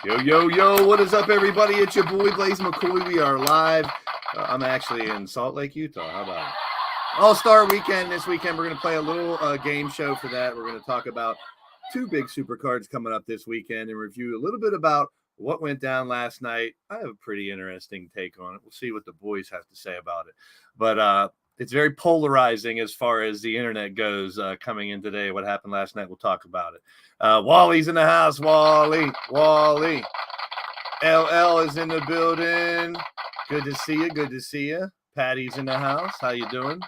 Yo, what is up, everybody? It's your boy, Blaze McCoy. We are live. I'm actually in Salt Lake, Utah. How about it? All-Star Weekend this weekend. We're going to play a little game show for that. We're going to talk about two big super cards coming up this weekend and review a little bit about what went down last night. I have a pretty interesting take on it. We'll see what the boys have to say about it. But it's very polarizing as far as the internet goes coming in today. What happened last night, we'll talk about it. Wally's in the house. Wally. LL is in the building. Good to see you. Patty's in the house. How you doing?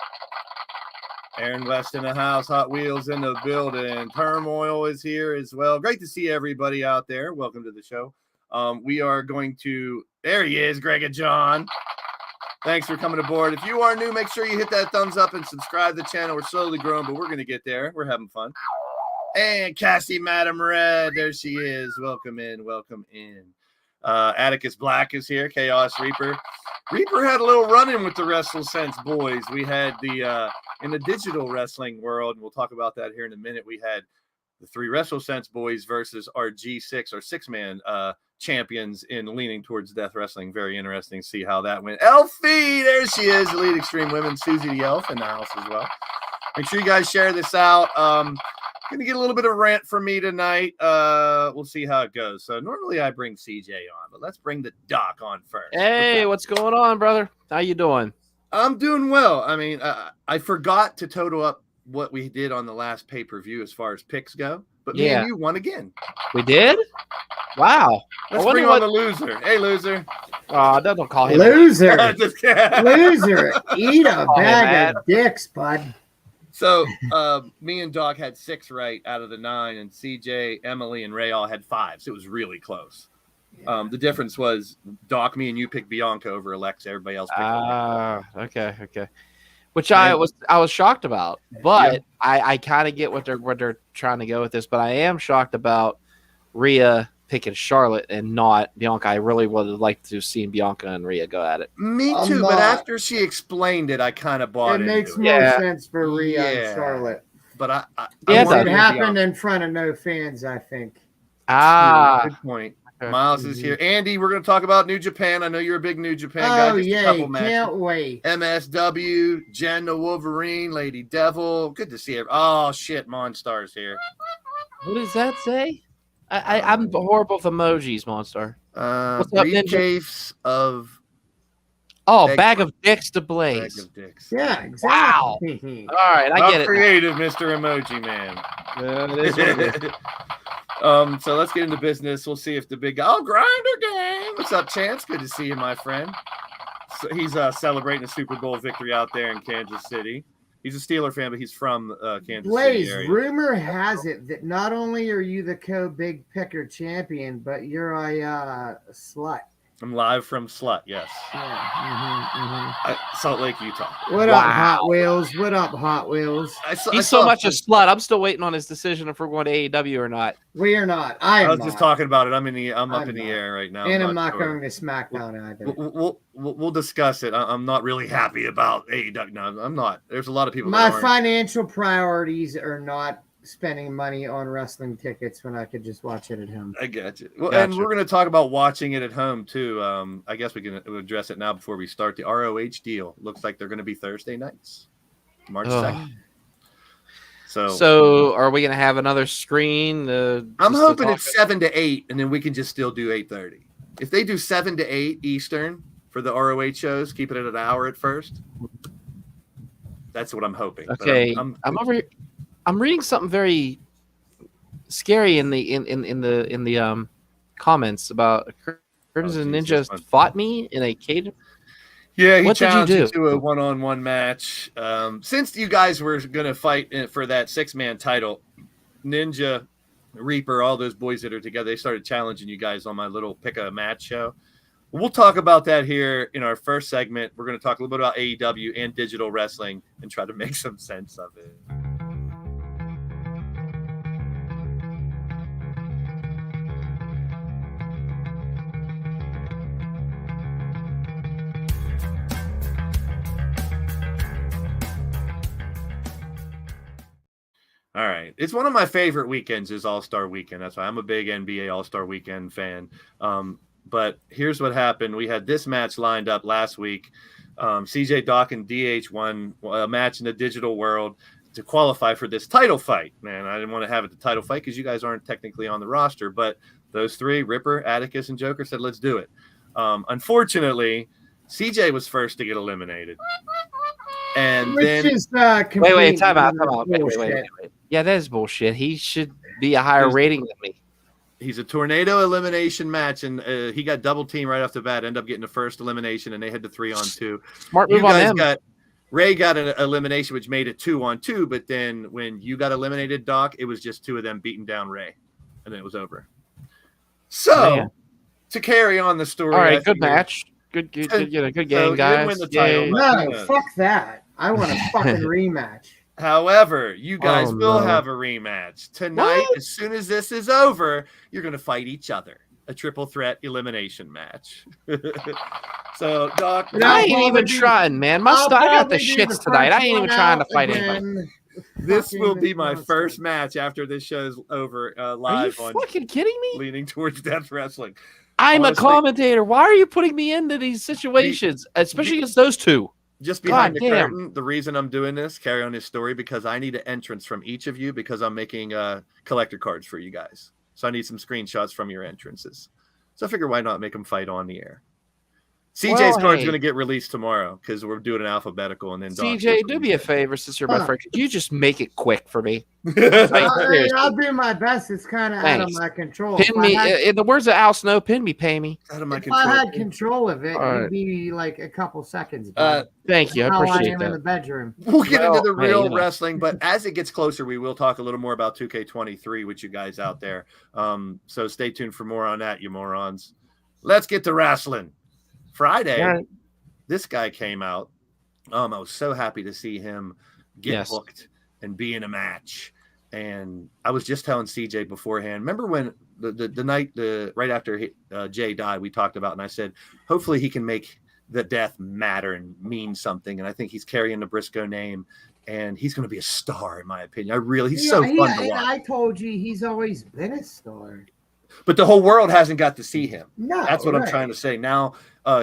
Aaron West in the house. Hot Wheels in the building. Turmoil is here as well. Great to see everybody out there. Welcome to the show. We are going to – there he is, Greg and John. Thanks for coming aboard. If you are new, make sure you hit that thumbs up and subscribe to the channel. We're slowly growing, but we're going to get there. We're having fun. And Cassie Madam Red, there she is. Welcome in. Atticus Black is here. Chaos Reaper. Reaper had a little run-in with the WrestleSense boys. We had the in the digital wrestling world, and we'll talk about that here in a minute. We had the three WrestleSense boys versus our G6 or six-man champions in Leaning Towards Death Wrestling. Very interesting to see how that went. Elfie, there she is, Elite Extreme Women. Susie the Elf in the house as well. Make sure you guys share this out. Gonna get a little bit of rant from me tonight. We'll see how it goes. So normally I bring CJ on, but let's bring the doc on first. Hey, what's going on, brother? How you doing? I'm doing well. I mean, I forgot to total up what we did on the last pay-per-view as far as picks go, but me and you won again. We did? Wow. Let's bring on the loser. Hey, loser. Don't call him loser. Loser. Eat a bag of dicks, bud. So me and Doc had 6 right out of the 9, and CJ, Emily, and Ray all had 5. So it was really close. Yeah. The difference was Doc, me, and you picked Bianca over Alexa. Everybody else picked Alexa. Okay. Which I was shocked about, but I kind of get what they're trying to go with this. But I am shocked about Rhea picking Charlotte and not Bianca. I really would have liked to have seen Bianca and Rhea go at it. Me too, but after she explained it, I kind of bought it. It makes more sense for Rhea and Charlotte. But it happened in front of no fans, I think. Good point. Okay. Miles is here. Andy, we're going to talk about New Japan. I know you're a big New Japan guy. Oh, yeah, can't wait. MSW, Jen the Wolverine, Lady Devil. Good to see her. Oh, shit, Monstar's here. What does that say? I'm horrible with emojis, Monstar. What's up, Ninja? Of bag of dicks to Blaze. Bag of dicks. Yeah, exactly. Wow. All right, I get it. Creative, Mr. Emoji Man. It is what it is. So let's get into business. We'll see if the big guy. Oh, Grinder Gang. What's up, Chance? Good to see you, my friend. So he's celebrating a Super Bowl victory out there in Kansas City. He's a Steeler fan, but he's from Kansas Blaze, City area. Rumor has it that not only are you the co-big picker champion, but you're a slut. I'm live from Slut, yes. Yeah. Salt Lake, Utah. What up, Hot Wheels? What up, Hot Wheels? He's so much a slut. I'm still waiting on his decision if we're going to AEW or not. We are not. I was just talking about it. I'm up in the air right now. And I'm not going to SmackDown either. We'll discuss it. I'm not really happy about AEW. No, I'm not. There's a lot of people. My financial priorities are not spending money on wrestling tickets when I could just watch it at home. I got you. Well, and we're going to talk about watching it at home too. I guess we can address it now before we start. The ROH deal looks like they're going to be Thursday nights, March 2nd. So are we going to have another screen? I'm hoping it's 7 to 8, and then we can just still do 8:30. If they do 7 to 8 Eastern for the ROH shows, keep it at an hour at first. That's what I'm hoping. Okay, I'm over here. I'm reading something very scary in the comments about Crimson Ninja fought me in a cage. Yeah, he challenged you to a one-on-one match. Since you guys were going to fight for that 6-man title, Ninja, Reaper, all those boys that are together, they started challenging you guys on my little pick-a-match show. We'll talk about that here in our first segment. We're going to talk a little bit about AEW and digital wrestling and try to make some sense of it. All right. It's one of my favorite weekends is All-Star Weekend. That's why I'm a big NBA All-Star Weekend fan. But here's what happened. We had this match lined up last week. CJ Dock and DH won a match in the digital world to qualify for this title fight. Man, I didn't want to have it the title fight because you guys aren't technically on the roster. But those three, Ripper, Atticus, and Joker, said, let's do it. Unfortunately, CJ was first to get eliminated. And Which then is wait, time out. bullshit. Wait. Yeah, that is bullshit. He should be a higher rating than me. he's a tornado elimination match, and he got double team right off the bat. Ended up getting the first elimination, and they had the 3-on-2. Smart move on him. Ray got an elimination, which made it 2-on-2. But then when you got eliminated, Doc, it was just two of them beating down Ray, and then it was over. So to carry on the story, all right, good match. Good game, guys. Win the title, no, fuck that. I want a fucking rematch. However, you guys will have a rematch tonight. What? As soon as this is over, you're going to fight each other. A triple threat elimination match. So, Doc, I ain't even trying, man. I got the shits tonight. I ain't even trying to fight anybody. This will be my first match after this show's over live. Are you fucking kidding me? Leaning towards Death Wrestling. I'm a commentator. Why are you putting me into these situations, especially against those two? Just behind the curtain, the reason I'm doing this, carry on this story, because I need an entrance from each of you because I'm making collector cards for you guys. So I need some screenshots from your entrances. So I figure why not make them fight on the air? CJ's card's going to get released tomorrow because we're doing an alphabetical. And then CJ, do me a favor since you're my friend. Could you just make it quick for me? I'll do my best. It's kind of out of my control. Pin me. In the words of Al Snow, pin me, pay me. Out of my control. If I had control of it, it'd be like a couple seconds. Thank you. I appreciate am that. in the bedroom. We'll get into the real wrestling, but as it gets closer, we will talk a little more about 2K23 with you guys out there. So stay tuned for more on that, you morons. Let's get to wrestling. Friday, this guy came out. I was so happy to see him get hooked and be in a match. And I was just telling CJ beforehand. Remember when the night right after Jay died, we talked about, and I said, hopefully he can make the death matter and mean something. And I think he's carrying the Briscoe name, and he's going to be a star in my opinion. He's so fun to watch. I told you he's always been a star. But the whole world hasn't got to see him. No, that's what I'm trying to say. Now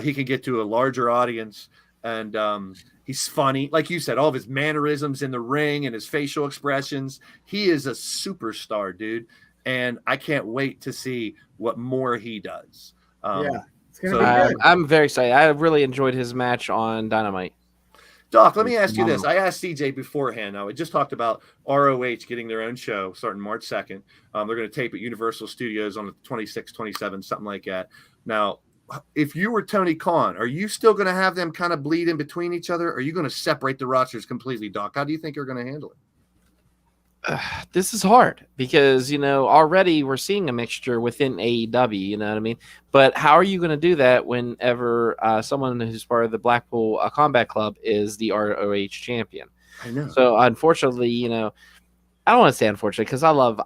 he can get to a larger audience, and he's funny. Like you said, all of his mannerisms in the ring and his facial expressions. He is a superstar, dude. And I can't wait to see what more he does. It's gonna be good. I'm very excited. I really enjoyed his match on Dynamite. Doc, let me ask you this. I asked CJ beforehand. Now, we just talked about ROH getting their own show starting March 2nd. They're going to tape at Universal Studios on the 26th, 27th, something like that. Now, if you were Tony Khan, are you still going to have them kind of bleed in between each other? Or are you going to separate the rosters completely, Doc? How do you think you're going to handle it? This is hard because, already we're seeing a mixture within AEW, you know what I mean? But how are you going to do that whenever someone who's part of the Blackpool Combat Club is the ROH champion? I know. So unfortunately, I don't want to say unfortunately because I love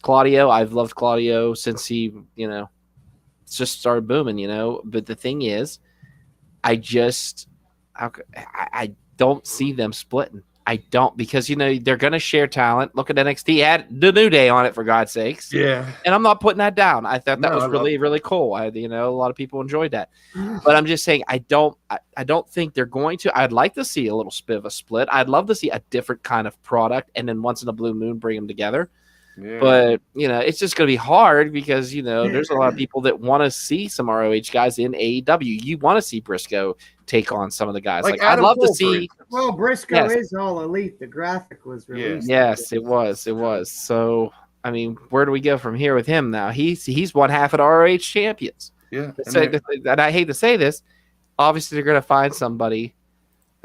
Claudio. I've loved Claudio since he, just started booming, But the thing is, I don't see them splitting. I don't, because they're going to share talent. Look at NXT, had the New Day on it, for God's sakes. Yeah, and I'm not putting that down. I thought that was really, really cool. A lot of people enjoyed that, but I'm just saying I don't think they're going to. I'd like to see a little bit of a split. I'd love to see a different kind of product, and then once in a blue moon, bring them together. Yeah. But it's just going to be hard because there's a lot of people that want to see some ROH guys in AEW. You want to see Briscoe take on some of the guys. Like I'd love to see. Well, Briscoe is all elite. The graphic was released. Yes, it was. It was. So I mean, where do we go from here with him now? He's one half of the ROH champions. Yeah. And I hate to say this. Obviously, they're going to find somebody.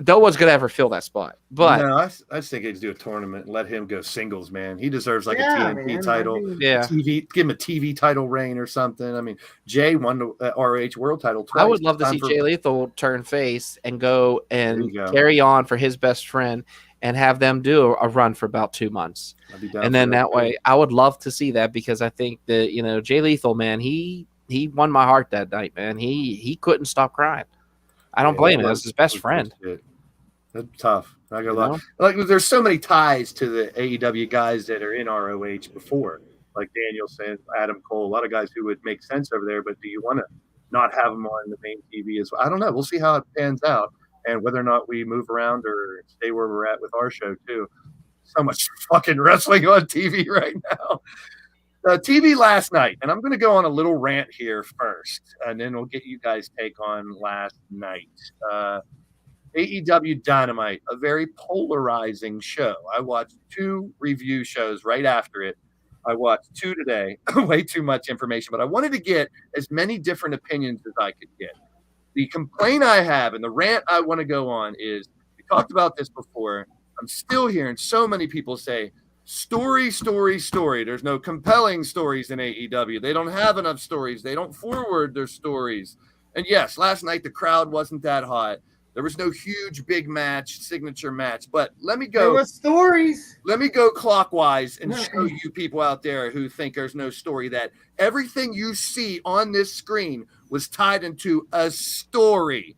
No one's going to ever fill that spot. But no, I just think he'd do a tournament and let him go singles, man. He deserves a TNT title. TV, give him a TV title reign or something. I mean, Jay won the ROH World title twice. I would love to see Jay Lethal turn face and go and carry on for his best friend and have them do a run for about 2 months. And then that way, I would love to see that because I think that, Jay Lethal, man, he won my heart that night, man. He couldn't stop crying. I don't blame him. That's his best friend. That's tough. Not gonna You lie. know? Like, there's so many ties to the AEW guys that are in ROH before, like Danielson, Adam Cole, a lot of guys who would make sense over there. But do you want to not have them on the main TV as well? I don't know. We'll see how it pans out and whether or not we move around or stay where we're at with our show too. So much fucking wrestling on TV right now. TV last night, and I'm going to go on a little rant here first, and then we'll get you guys' take on last night. AEW Dynamite, a very polarizing show. I watched 2 review shows right after it. I watched 2 today. Way too much information, but I wanted to get as many different opinions as I could get. The complaint I have and the rant I want to go on is, we talked about this before. I'm still hearing so many people say, story. There's no compelling stories in AEW. They don't have enough stories. They don't forward their stories. And yes, last night the crowd wasn't that hot. There was no huge big match, signature match. But let me go. There was stories. Let me go clockwise and show you people out there who think there's no story, that everything you see on this screen was tied into a story.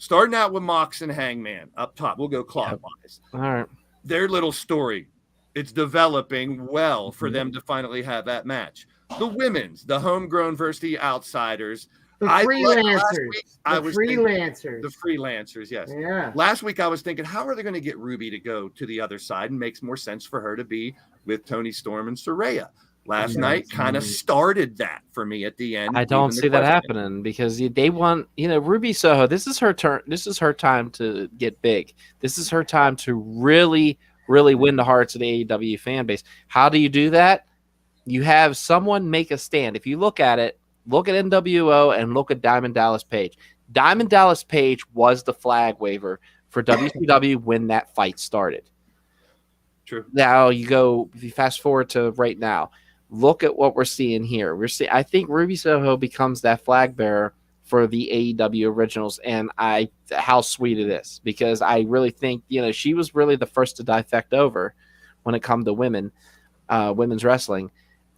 Starting out with Mox and Hangman up top. We'll go clockwise. All right. Their little story. It's developing well for them to finally have that match. The women's, the homegrown versus the outsiders. The freelancers. The freelancers, yes. Yeah. Last week I was thinking, how are they going to get Ruby to go to the other side? And makes more sense for her to be with Tony Storm and Saraya. Last night kind of started that for me at the end. I don't see that happening because they want, Ruby Soho. This is her turn. This is her time to get big. This is her time to really win the hearts of the AEW fan base. How do you do that? You have someone make a stand. If you look at it, look at NWO and look at Diamond Dallas Page. Diamond Dallas Page was the flag waver for WCW when that fight started. True. Now if you fast forward to right now, look at what we're seeing here. I think Ruby Soho becomes that flag bearer for the AEW originals, and how sweet it is, because I really think she was really the first to defect over when it comes to women's wrestling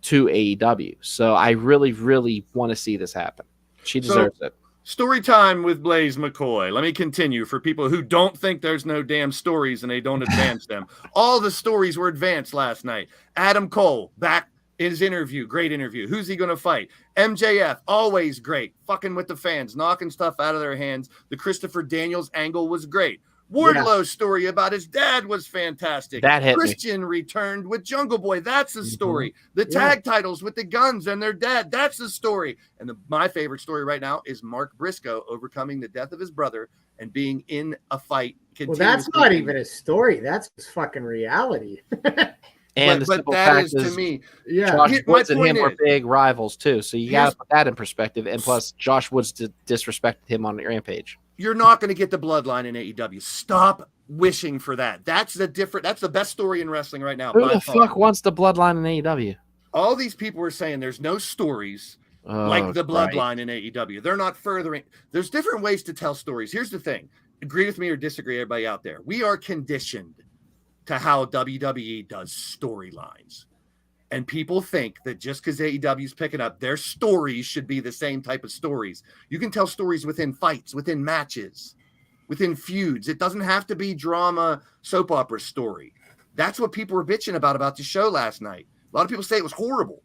to AEW. So I really want to see this happen. She deserves it. Story time with Blaze McCoy. Let me continue for people who don't think there's no damn stories and they don't advance them. All the stories were advanced last night. Adam Cole back. His interview, great interview. Who's he going to fight? MJF, always great. Fucking with the fans, knocking stuff out of their hands. The Christopher Daniels angle was great. Wardlow's story about his dad was fantastic. That hit Christian returned with Jungle Boy. That's a story. The tag titles with the Guns and their dad. That's a story. And my favorite story right now is Mark Briscoe overcoming the death of his brother and being in a fight. Well, that's not even a story. That's just fucking reality. And but that is to me, Josh Woods and him were big rivals too. So you got to put that in perspective. And plus, Josh Woods disrespected him on Rampage. You're not going to get the bloodline in AEW. Stop wishing for that. That's the best story in wrestling right now. Who the fuck wants the bloodline in AEW? All these people were saying there's no stories like the bloodline in AEW. They're not furthering. There's different ways to tell stories. Here's the thing. Agree with me or disagree, everybody out there. We are conditioned to how WWE does storylines. And people think that just because AEW is picking up, their stories should be the same type of stories. You can tell stories within fights, within matches, within feuds. It doesn't have to be drama, soap opera story. That's what people were bitching about the show last night. A lot of people say it was horrible.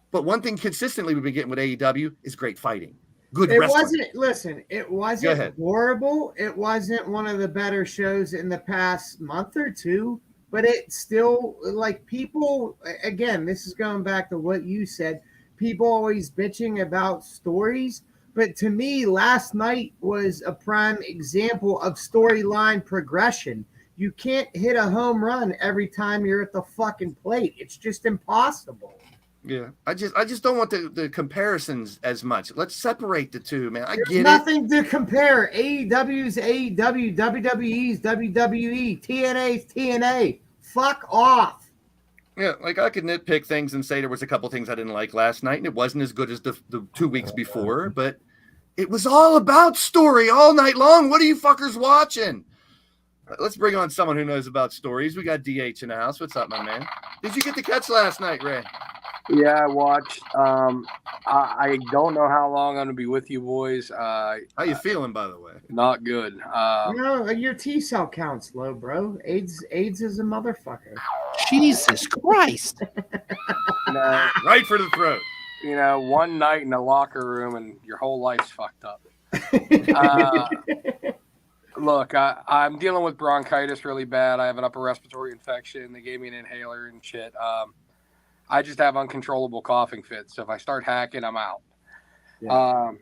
But one thing consistently we've been getting with AEW is great fighting. Good wrestling. It wasn't horrible. It wasn't one of the better shows in the past month or two, but it still, like, people, again, this is going back to what you said, people always bitching about stories, but to me, last night was a prime example of storyline progression. You can't hit a home run every time you're at the fucking plate. It's just impossible. Yeah, I just don't want the comparisons as much. Let's separate the two, man. There's nothing to compare. AEW's AEW, WWE's WWE, TNA's TNA. Fuck off. Yeah, like I could nitpick things and say there was a couple things I didn't like last night, and it wasn't as good as the 2 weeks before, but it was all about story all night long. What are you fuckers watching? Let's bring on someone who knows about stories. We got DH in the house. What's up, my man? Did you get the catch last night, Ray? Yeah, I watched. I don't know how long I'm gonna be with you boys. How you feeling, by the way? Not good. Your T cell count's low, bro. AIDS is a motherfucker. Jesus Christ! Right for the throat. One night in a locker room and your whole life's fucked up. Look, I'm dealing with bronchitis really bad. I have an upper respiratory infection. They gave me an inhaler and shit. I just have uncontrollable coughing fits. So if I start hacking, I'm out. Yeah.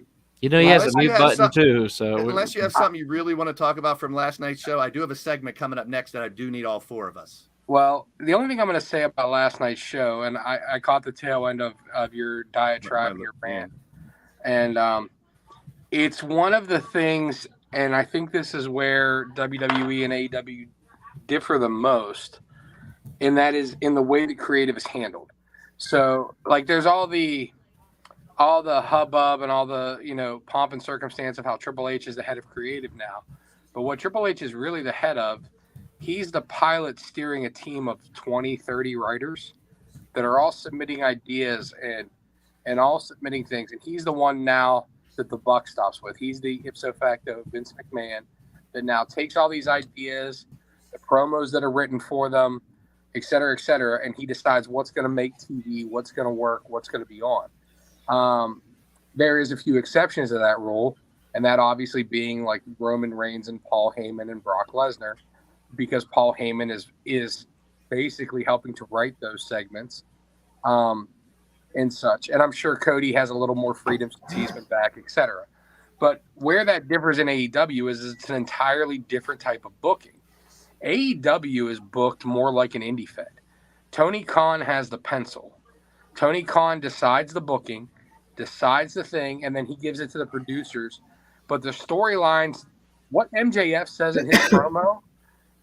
He has a mute button too. So unless you have something you really want to talk about from last night's show, I do have a segment coming up next that I do need all four of us. Well, the only thing I'm going to say about last night's show, and I caught the tail end of your diatribe, your rant, and it's one of the things, and I think this is where WWE and AEW differ the most, and that is in the way that creative is handled. So, like, there's all the hubbub and all the pomp and circumstance of how Triple H is the head of creative now, but what Triple H is really the head of, he's the pilot steering a team of 20, 30 writers that are all submitting ideas and all submitting things, and he's the one now that the buck stops with. He's the ipso facto Vince McMahon that now takes all these ideas, the promos that are written for them, et cetera, and he decides what's going to make TV, what's going to work, what's going to be on. There is a few exceptions to that rule, and that obviously being like Roman Reigns and Paul Heyman and Brock Lesnar, because Paul Heyman is basically helping to write those segments and such. And I'm sure Cody has a little more freedom since he's been back, et cetera. But where that differs in AEW is it's an entirely different type of booking. AEW is booked more like an indie fed. Tony Khan has the pencil. Tony Khan decides the booking, decides the thing, and then he gives it to the producers. But the storylines, what MJF says in his promo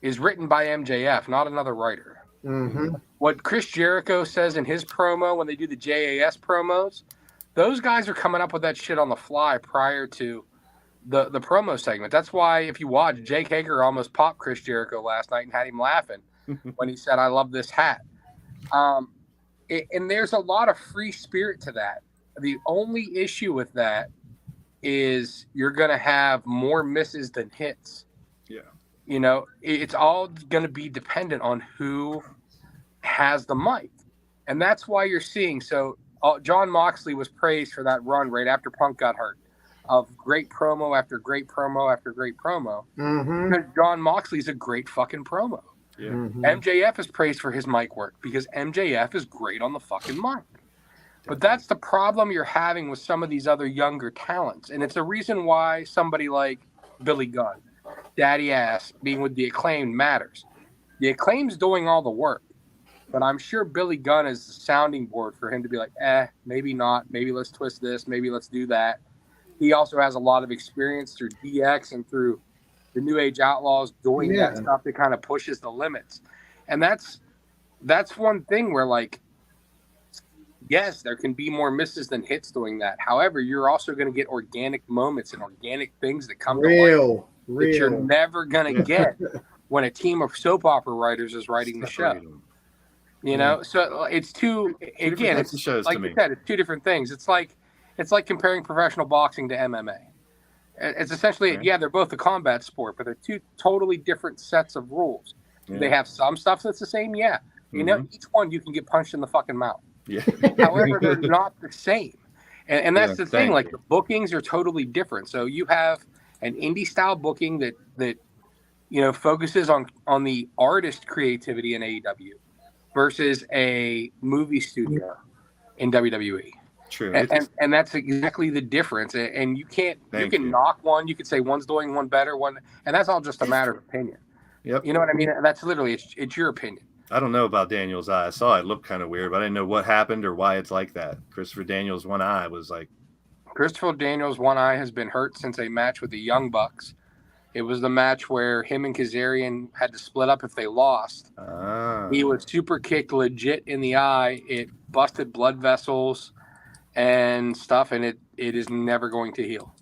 is written by MJF, not another writer. Mm-hmm. What Chris Jericho says in his promo when they do the JAS promos, those guys are coming up with that shit on the fly prior to the promo segment. That's why if you watch, Jake Hager almost popped Chris Jericho last night and had him laughing when he said, "I love this hat." And there's a lot of free spirit to that. The only issue with that is you're going to have more misses than hits. Yeah. It's all going to be dependent on who has the mic. And that's why you're seeing. So John Moxley was praised for that run right after Punk got hurt, of great promo after great promo after great promo. Mm-hmm. Because John Moxley's a great fucking promo. Yeah. Mm-hmm. MJF is praised for his mic work because MJF is great on the fucking mic. But that's the problem you're having with some of these other younger talents. And it's a reason why somebody like Billy Gunn, Daddy Ass, being with the Acclaimed matters. The Acclaimed's doing all the work. But I'm sure Billy Gunn is the sounding board for him to be like, maybe not. Maybe let's twist this. Maybe let's do that. He also has a lot of experience through DX and through the New Age Outlaws doing that stuff that kind of pushes the limits. And that's one thing where, like, yes, there can be more misses than hits doing that. However, you're also going to get organic moments and organic things that come to life that you're never going to get when a team of soap opera writers is writing the show. So it's two again. It's like you said, it's two different things. It's like comparing professional boxing to MMA. It's essentially they're both a combat sport, but they're two totally different sets of rules. Yeah. They have some stuff that's the same. Yeah, each one you can get punched in the fucking mouth. Yeah. However, they're not the same, and that's the thing. Like the bookings are totally different. So you have an indie style booking that focuses on the artist creativity in AEW versus a movie studio in WWE. True. And that's exactly the difference. And you can knock one. You could say one's doing one better, and that's all just a matter of opinion. Yep. You know what I mean? That's literally it's your opinion. I don't know about Daniel's eye. I saw it looked kind of weird, but I didn't know what happened or why it's like that. Christopher Daniels' one eye was like. Christopher Daniels' one eye has been hurt since a match with the Young Bucks. It was the match where him and Kazarian had to split up if they lost. He was super kicked legit in the eye. It busted blood vessels and stuff, and it is never going to heal.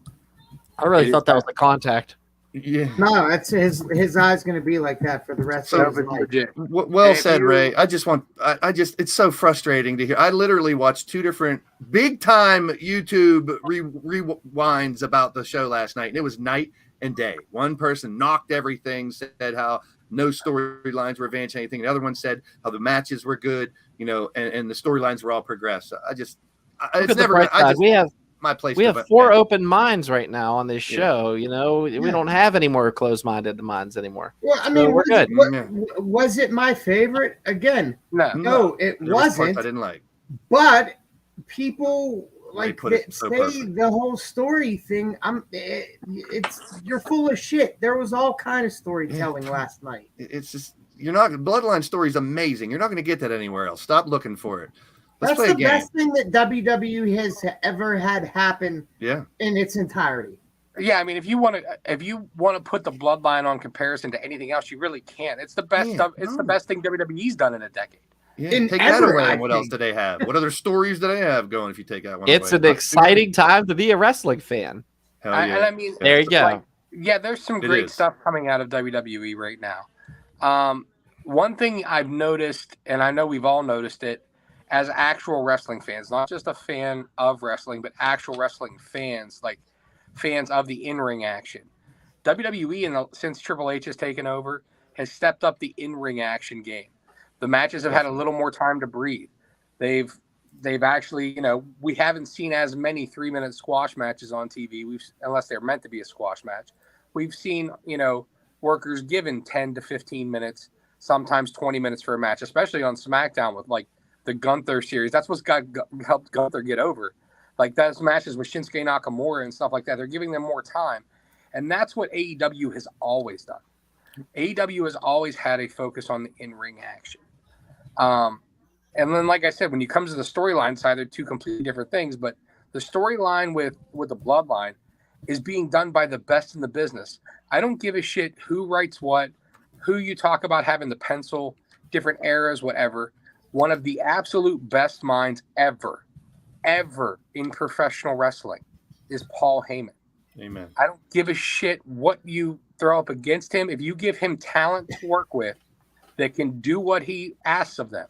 I really thought that was the contact. Yeah. No, that's his eye's going to be like that for the rest of his life. Well said, Ray. I just it's so frustrating to hear. I literally watched 2 different big time YouTube rewinds about the show last night, and it was night and day. One person knocked everything, said how no storylines were advancing anything. The other one said how the matches were good, and the storylines were all progressed. It's never. We have 4 open minds right now on this show. We don't have any more closed-minded minds anymore. Well, I mean, we're good. Was it my favorite? Again, no, it wasn't. I didn't like. But people say the whole story thing. You're full of shit. There was all kind of storytelling last night. It's just Bloodline story is amazing. You're not going to get that anywhere else. Stop looking for it. That's the best thing that WWE has ever had happen. Yeah. In its entirety. Yeah, I mean, if you want to put the Bloodline on comparison to anything else, you really can't. It's the best. It's the best thing WWE's done in a decade. Yeah, take that away. And what else do they have? What other stories do they have going? If you take that one, it's an exciting time to be a wrestling fan. Hell yeah. And I mean, there you go. There's some great stuff coming out of WWE right now. One thing I've noticed, and I know we've all noticed it, as actual wrestling fans, not just a fan of wrestling, but actual wrestling fans, like fans of the in-ring action. WWE, since Triple H has taken over, has stepped up the in-ring action game. The matches have had a little more time to breathe. They've actually, we haven't seen as many 3-minute squash matches on TV, unless they're meant to be a squash match. We've seen, workers given 10 to 15 minutes, sometimes 20 minutes for a match, especially on SmackDown with the Gunther series. That's what's helped Gunther get over. Like those matches with Shinsuke Nakamura and stuff like that. They're giving them more time. And that's what AEW has always done. AEW has always had a focus on the in-ring action. And then, like I said, when you come to the storyline side, they're 2 completely different things. But the storyline with the Bloodline is being done by the best in the business. I don't give a shit who writes what, who you talk about having the pencil, different eras, whatever. One of the absolute best minds ever in professional wrestling is Paul Heyman. Amen. I don't give a shit what you throw up against him. If you give him talent to work with that can do what he asks of them,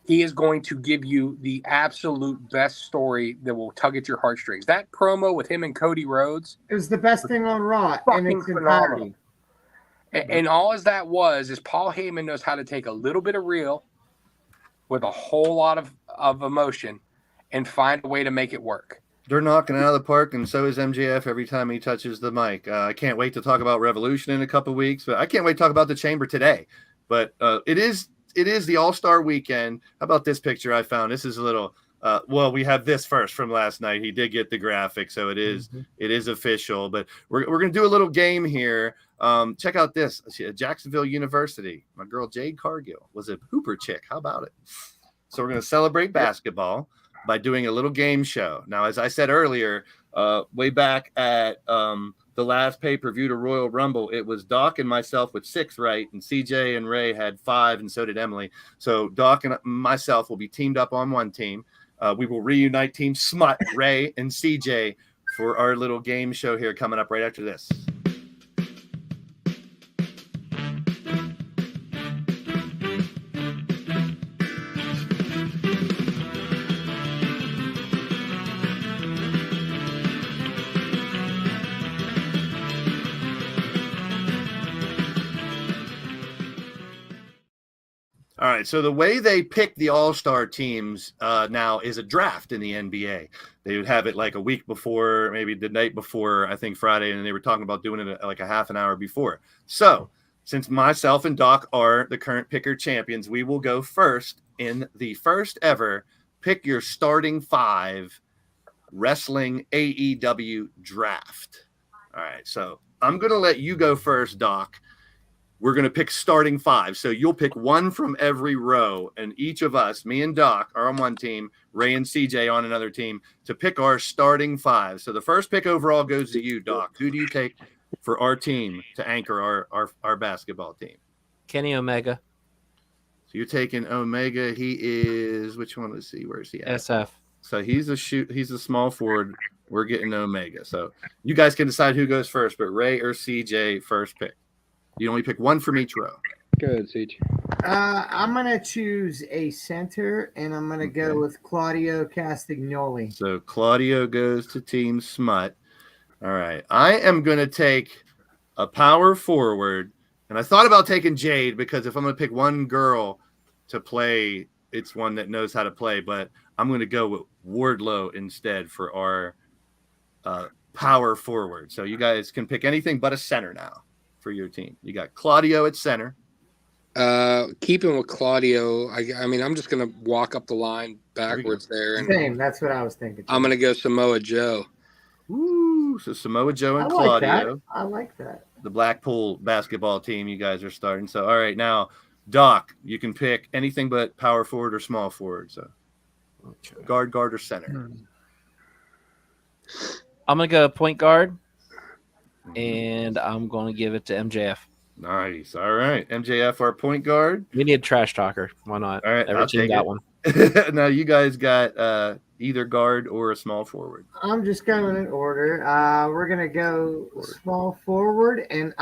he is going to give you the absolute best story that will tug at your heartstrings. That promo with him and Cody Rhodes, it was the best thing on Raw. Fucking phenomenal. And all as that was is Paul Heyman knows how to take a little bit of real with a whole lot of emotion and find a way to make it work. They're knocking it out of the park, and so is MJF every time he touches the mic. I can't wait to talk about Revolution in a couple of weeks, but I can't wait to talk about the Chamber today. But it is the All-Star Weekend. How about this picture I found? This is a little we have this first from last night. He did get the graphic, so it is official. But we're going to do a little game here. Check out this. Jacksonville University. My girl Jade Cargill was a hooper chick. How about it? So we're going to celebrate basketball by doing a little game show. Now, as I said earlier, way back at the last pay-per-view to Royal Rumble, it was Doc and myself with 6 right, and CJ and Ray had 5, and so did Emily. So Doc and myself will be teamed up on one team. We will reunite Team Smut, Ray, and CJ for our little game show here coming up right after this. All right, so the way they pick the All-Star teams now is a draft in the NBA. They would have it like a week before, maybe the night before, I think Friday, and they were talking about doing it like a half an hour before. So since myself and Doc are the current picker champions, we will go first in the first ever Pick Your Starting 5 Wrestling AEW Draft. All right, so I'm going to let you go first, Doc. We're going to pick starting 5. So you'll pick one from every row, and each of us, me and Doc, are on one team, Ray and CJ on another team, to pick our starting 5. So the first pick overall goes to you, Doc. Who do you take for our team to anchor our basketball team? Kenny Omega. So you're taking Omega. He is, which one? Let's see. Where is he at? SF. So he's a small forward. We're getting Omega. So you guys can decide who goes first, but Ray or CJ first pick. You only pick one from each row. Go ahead, CJ. I'm going to choose a center, and I'm going to go with Claudio Castagnoli. So Claudio goes to Team Smut. All right. I am going to take a power forward, and I thought about taking Jade because if I'm going to pick one girl to play, it's one that knows how to play, but I'm going to go with Wardlow instead for our power forward. So you guys can pick anything but a center now for your team. You got Claudio at center. Keeping with Claudio, I mean, I'm just going to walk up the line backwards there. And Same. That's what I was thinking. I'm going to go Samoa Joe. Ooh, so Samoa Joe and Claudio. I like that. The Blackpool basketball team you guys are starting. So, all right, now, Doc, you can pick anything but power forward or small forward. So, guard, or center. I'm going to go point guard, and I'm going to give it to MJF. Nice. All right. MJF, our point guard. We need a trash talker. Why not? All right. Every team got one. Now, you guys got either guard or a small forward. I'm just going in order. We're going to go small forward, and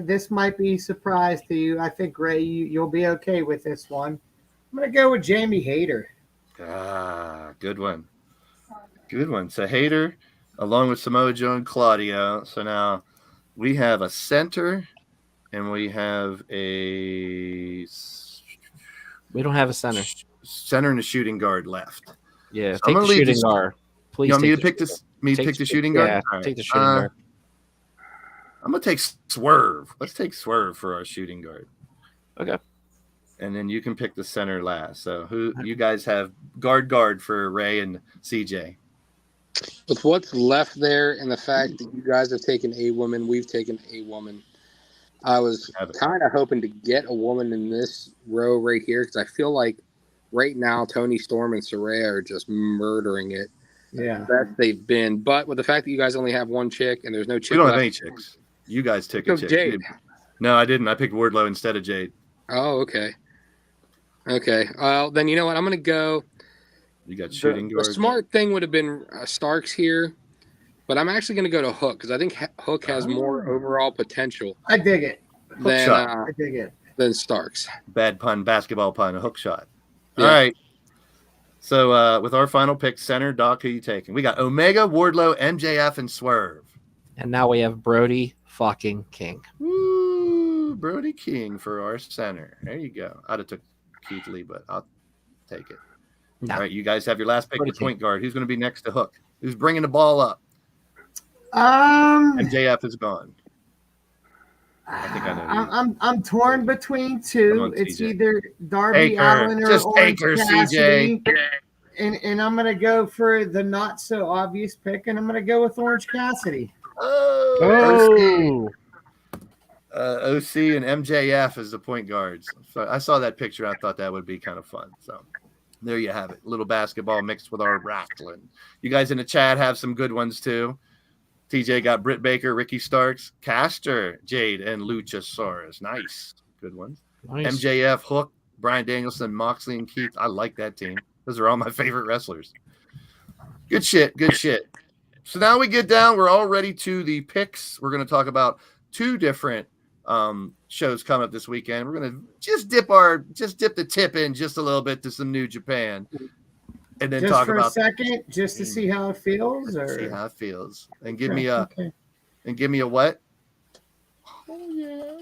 this might be a surprise to you. I think, Ray, you'll be okay with this one. I'm going to go with Jamie Hayter. Good one. Good one. So Hayter, along with Samoa Joe and Claudio. So now we have a center, and we have We don't have a center. Center and a shooting guard left. Yeah, So take the shooting guard. Please. You want me to pick this? Pick the shooting guard? Yeah, right. take the shooting guard. I'm gonna take Swerve. Let's take Swerve for our shooting guard. Okay. And then you can pick the center last. So who you guys have guard for Ray and CJ? With what's left there and the fact that you guys have taken a woman, we've taken a woman. I was kind of hoping to get a woman in this row right here because I feel like right now Tony Storm and Saraya are just murdering it. Yeah. Best they've been. But with the fact that you guys only have one chick and there's no chick We don't left, have any chicks. You guys took a chick. Jade. No, I didn't. I picked Wardlow instead of Jade. Oh, okay. Okay. Well, then you know what? I'm going to go. You got shooting The guard. smart thing would have been Starks here, but I'm actually going to go to Hook because I think Hook has more overall potential. I dig it. I dig it. Than Starks. Bad pun, basketball pun, a hook shot. Yeah. All right. So with our final pick, center, Doc, who you taking? We got Omega, Wardlow, MJF, and Swerve. And now we have Brody fucking King. Woo, Brody King for our center. There you go. I'd have took Keith Lee, but I'll take it. No. All right, you guys have your last pick, Brody the point guard. Who's going to be next to Hook? Who's bringing the ball up? MJF is gone. I think I know. I'm torn between two. On, it's CJ. either Darby Allin or Just Orange take her, Cassidy. CJ. And I'm gonna go for the not so obvious pick, and I'm gonna go with Orange Cassidy. Oh. OC and MJF as the point guards. So I saw that picture. I thought that would be kind of fun. So there you have it. A little basketball mixed with our wrestling. You guys in the chat have some good ones too. TJ got Britt Baker, Ricky Starks, Caster, Jade, and Luchasaurus. Nice. Good ones. Nice. MJF, Hook, Bryan Danielson, Moxley, and Keith. I like that team. Those are all my favorite wrestlers. Good shit. Good shit. So now we get down. We're all ready to the picks. We're going to talk about two different shows coming up this weekend. We're going to just dip the tip in just a little bit to some New Japan. And then just talk for about a second, just to see how it feels, or see how it feels, and give me a what? Oh yeah.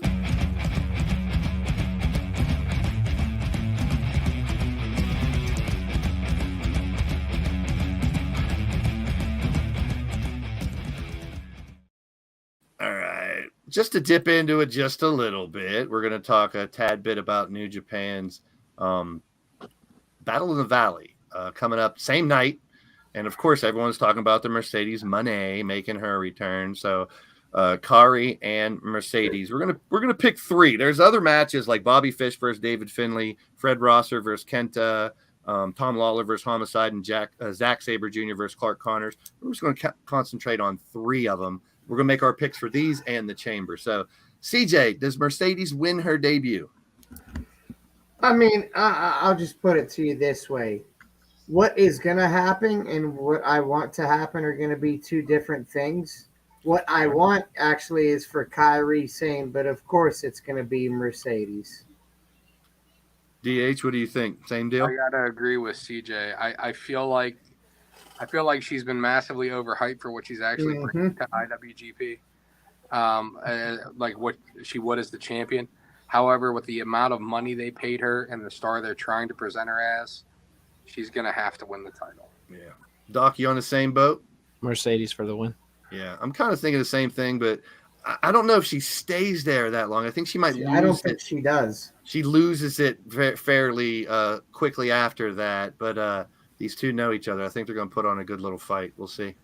All right, just to dip into it just a little bit, we're going to talk a tad bit about New Japan's Battle in the Valley. Coming up same night, and of course everyone's talking about the Mercedes Moné making her return. So Kari and Mercedes, we're gonna pick three. There's other matches like Bobby Fish versus David Finlay, Fred Rosser versus Kenta, Tom Lawler versus Homicide, and Zack Sabre Jr. versus Clark Connors. We're just going to concentrate on three of them. We're gonna make our picks for these and the Chamber. So CJ, does Mercedes win her debut? I mean, I'll just put it to you this way. what is going to happen and what I want to happen are going to be two different things. What I want actually is for Kyrie Sane, but of course it's going to be Mercedes. DH, what do you think? Same deal? I gotta agree with CJ. I feel like she's been massively overhyped for what she's actually bringing to IWGP. Like what she would as the champion. However, with the amount of money they paid her and the star they're trying to present her as, she's gonna have to win the title. Yeah. Doc, you on the same boat? Mercedes for the win. Yeah, I'm kind of thinking the same thing, but I don't know if she stays there that long. I think she might lose I don't think she does. She loses it fairly quickly after that, but these two know each other. I think they're going to put on a good little fight. We'll see.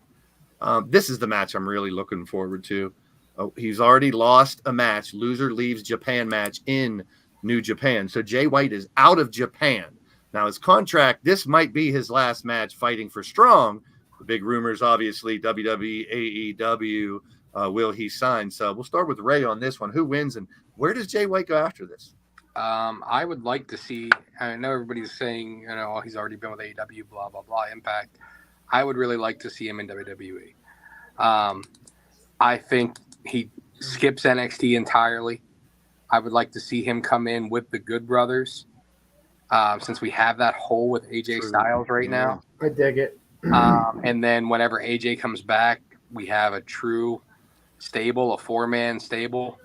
This is the match I'm really looking forward to. He's already lost a match. Loser leaves Japan match in New Japan. So Jay White is out of Japan. Now his contract, this might be his last match fighting for Strong. The big rumors, obviously, WWE, AEW, will he sign? So we'll start with Ray on this one. Who wins and where does Jay White go after this? I would like to see, I know everybody's saying, you know, he's already been with AEW, blah, blah, blah, Impact. I would really like to see him in WWE. I think he skips NXT entirely. I would like to see him come in with the Good Brothers, since we have that hole with AJ Styles right now. I dig it. And then whenever AJ comes back, we have a true stable, a 4-man stable.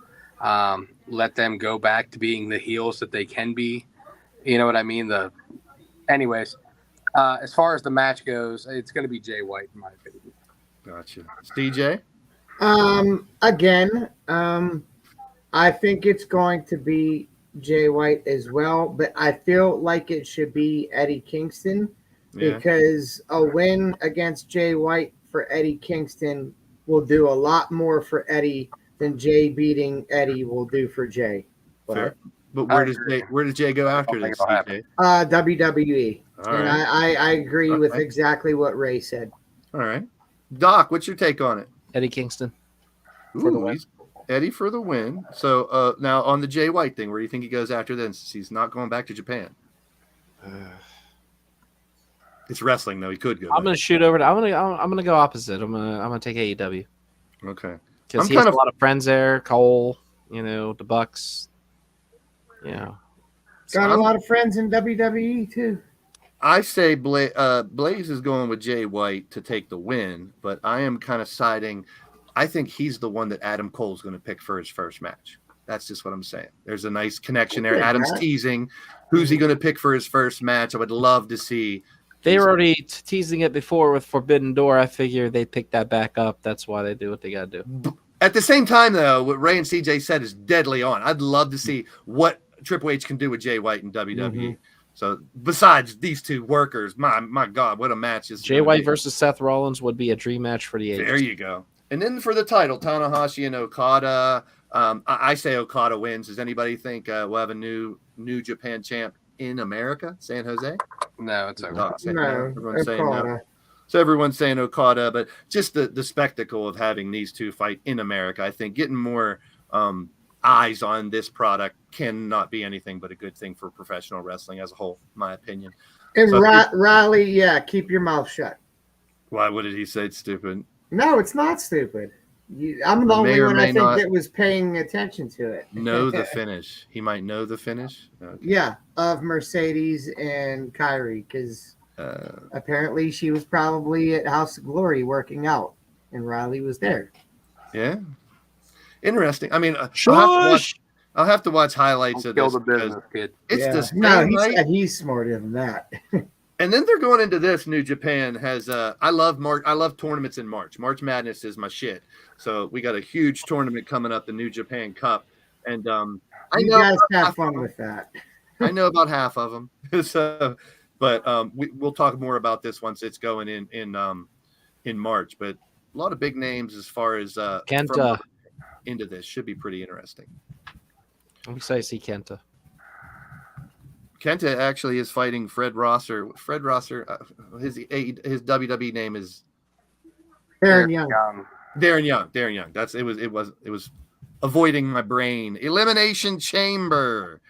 Let them go back to being the heels that they can be. You know what I mean? Anyways, as far as the match goes, it's going to be Jay White, in my opinion. Gotcha. CJ? Again, I think it's going to be Jay White as well, but I feel like it should be Eddie Kingston because a win against Jay White for Eddie Kingston will do a lot more for Eddie than Jay beating Eddie will do for Jay. Fair. But where does Jay go after this? WWE. All and right. I agree with exactly what Ray said. All right. Doc, what's your take on it? Eddie Kingston. For the win. Eddie for the win. So now on the Jay White thing, where do you think he goes after this? Since he's not going back to Japan. It's wrestling though. He could go. I'm going to shoot over. I'm going to go opposite. I'm going to take AEW. Okay. Because he has a lot of friends there. Cole, you know, the Bucks. Yeah. Got a lot of friends in WWE too. I say Blaze is going with Jay White to take the win, but I am kind of siding. I think he's the one that Adam Cole's going to pick for his first match. That's just what I'm saying. There's a nice connection there. Adam's teasing. Who's he going to pick for his first match? I would love to see. They were already teasing it before with Forbidden Door. I figure they pick that back up. That's why they do what they got to do. At the same time, though, what Ray and CJ said is deadly on. I'd love to see what Triple H can do with Jay White in WWE. Mm-hmm. So besides these two workers, my God, what a match this is. Jay White versus Seth Rollins would be a dream match for the ages. There you go. And then for the title, Tanahashi and Okada. I say Okada wins. Does anybody think we'll have a New Japan champ in America, San Jose? No, it's Okada. Everyone's saying no. So everyone's saying Okada, but just the spectacle of having these two fight in America, I think getting more eyes on this product cannot be anything but a good thing for professional wrestling as a whole, in my opinion. And so Riley, keep your mouth shut. Why? What did he say? It's stupid. No, it's not stupid. I'm the only one I think that was paying attention to it. Know the finish. He might know the finish. Okay. Yeah, of Mercedes and Kyrie, because apparently she was probably at House of Glory working out, and Riley was there. Yeah. Interesting. I mean, I'll have to watch highlights of this. Kid. It's he's smarter than that. And then they're going into this. New Japan has I love tournaments in March. March Madness is my shit. So we got a huge tournament coming up, the New Japan Cup, and you guys have fun with that. I know about half of them. So, but we'll talk more about this once it's going in March. But a lot of big names as far as Kenta into this should be pretty interesting. I'm excited to see Kenta. Kenta actually is fighting Fred Rosser. Fred Rosser, his WWE name is Darren Young. Darren Young. It was avoiding my brain. Elimination Chamber.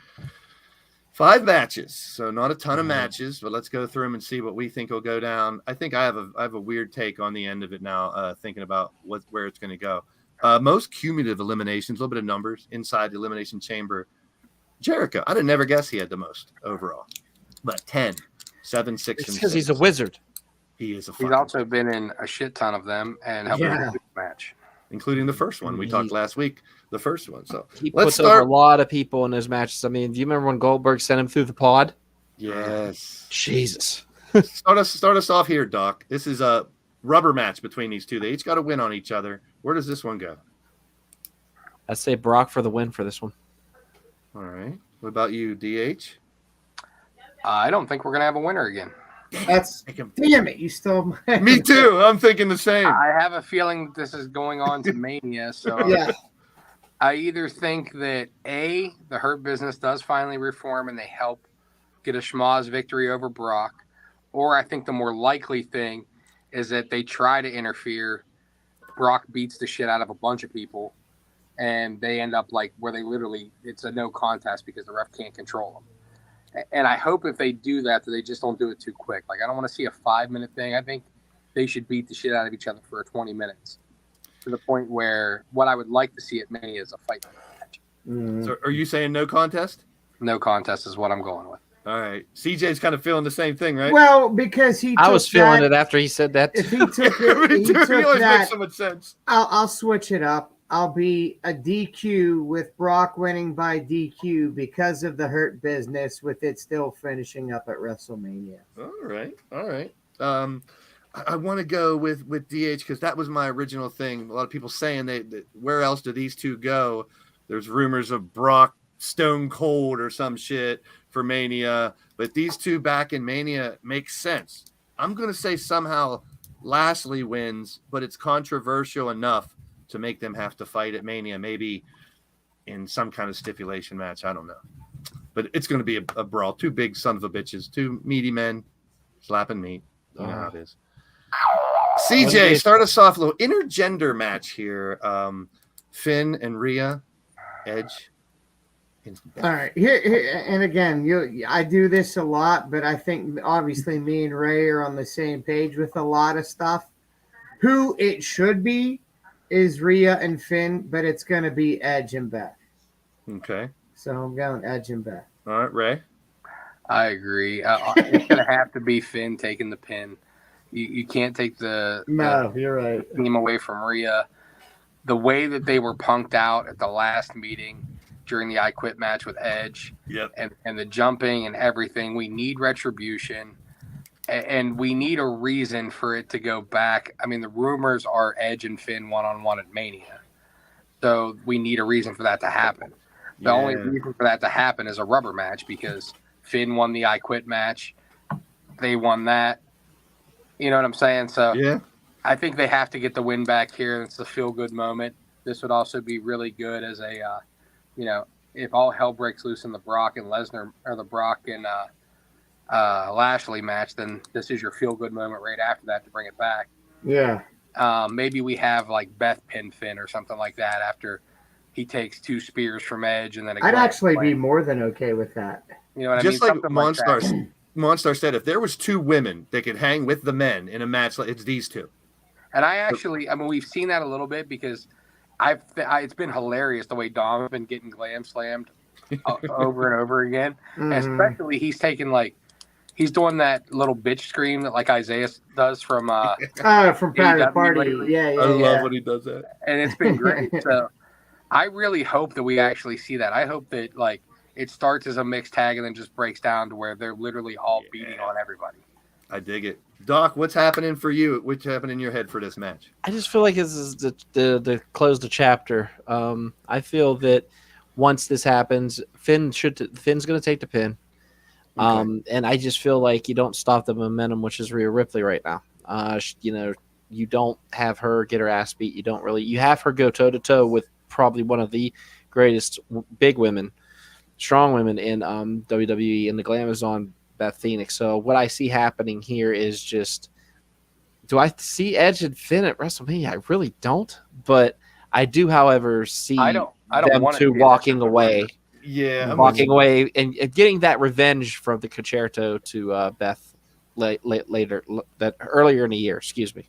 5 matches, so not a ton of matches, but let's go through them and see what we think will go down. I think I have a weird take on the end of it now, thinking about where it's going to go. Most cumulative eliminations, a little bit of numbers inside the Elimination Chamber. Jericho, I'd have never guessed he had the most overall, but 10, 7, 6, and because 6. he's a wizard. He is a. He's also been in a shit ton of them and helped win a match, including the first one we talked last week. The first one. So he puts over a lot of people in his matches. I mean, do you remember when Goldberg sent him through the pod? Yes. Jesus. Start us off here, Doc. This is a rubber match between these two. They each got to win on each other. Where does this one go? I'd say Brock for the win for this one. All right. What about you, DH? I don't think we're gonna have a winner again. Damn it! You stole my. Me too. I'm thinking the same. I have a feeling this is going on to Mania, so yeah. I either think that the Hurt Business does finally reform and they help get a schmoz victory over Brock, or I think the more likely thing is that they try to interfere. Brock beats the shit out of a bunch of people, and they end up like where they literally it's a no contest because the ref can't control them. And I hope if they do that they just don't do it too quick. Like I don't want to see a 5-minute thing. I think they should beat the shit out of each other for 20 minutes. To the point where what I would like to see at Mania is a fight match. So are you saying no contest? No contest is what I'm going with. All right. CJ's kind of feeling the same thing, right? Well, because I was feeling it after he said that. If he took it, he took that, makes so much sense. I'll switch it up. I'll be a DQ with Brock winning by DQ because of the Hurt Business, with it still finishing up at WrestleMania. All right. I want to go with DH because that was my original thing. A lot of people saying that where else do these two go? There's rumors of Brock Stone Cold or some shit for Mania, but these two back in Mania makes sense. I'm going to say somehow Lashley wins, but it's controversial enough to make them have to fight at Mania, maybe in some kind of stipulation match. I don't know, but it's going to be a brawl. Two big son of a bitches, two meaty men slapping meat. You know how it is. CJ, start us off a little intergender match here. Finn and Rhea, Edge. All right, here, and again, I do this a lot, but I think obviously me and Ray are on the same page with a lot of stuff. Who it should be is Rhea and Finn, but it's going to be Edge and Beth. Okay. So I'm going Edge and Beth. All right, Ray. I agree. It's going to have to be Finn taking the pin. You can't take the you're right. Team away from Rhea. The way that they were punked out at the last meeting during the I Quit match with Edge, and the jumping and everything, we need retribution, and we need a reason for it to go back. I mean, the rumors are Edge and Finn one-on-one at Mania, so we need a reason for that to happen. The only reason for that to happen is a rubber match because Finn won the I Quit match. They won that. You know what I'm saying? So I think they have to get the win back here. It's a feel-good moment. This would also be really good as a, if all hell breaks loose in the Brock and Lesnar or the Brock and Lashley match, then this is your feel-good moment right after that to bring it back. Yeah. Maybe we have like Beth pin Finn or something like that after he takes 2 spears from Edge and then I'd actually be more than okay with that. You know what Just I mean? like Monstar said, if there was 2 women that could hang with the men in a match, it's these 2. And we've seen that a little bit because it's been hilarious the way Dom's been getting glam slammed over and over again. Mm-hmm. Especially he's doing that little bitch scream that like Isaiah does from Private Party. Yeah, I love when he does that. And it's been great. So I really hope that we actually see that. I hope that like it starts as a mixed tag and then just breaks down to where they're literally all beating on everybody. I dig it. Doc, what's happening for you? What's happening in your head for this match? I just feel like this is the close the chapter. I feel that once this happens, Finn's going to take the pin. Okay. And I just feel like you don't stop the momentum, which is Rhea Ripley right now. You don't have her get her ass beat. You have her go toe to toe with probably one of the greatest big women, strong women in WWE, and the glam is on Beth Phoenix. So what I see happening here is just, do I see Edge and Finn at WrestleMania? I really don't, but I do, however, see them two walking away. Yeah, walking away and getting that revenge from the concerto to Beth later that earlier in the year. Excuse me.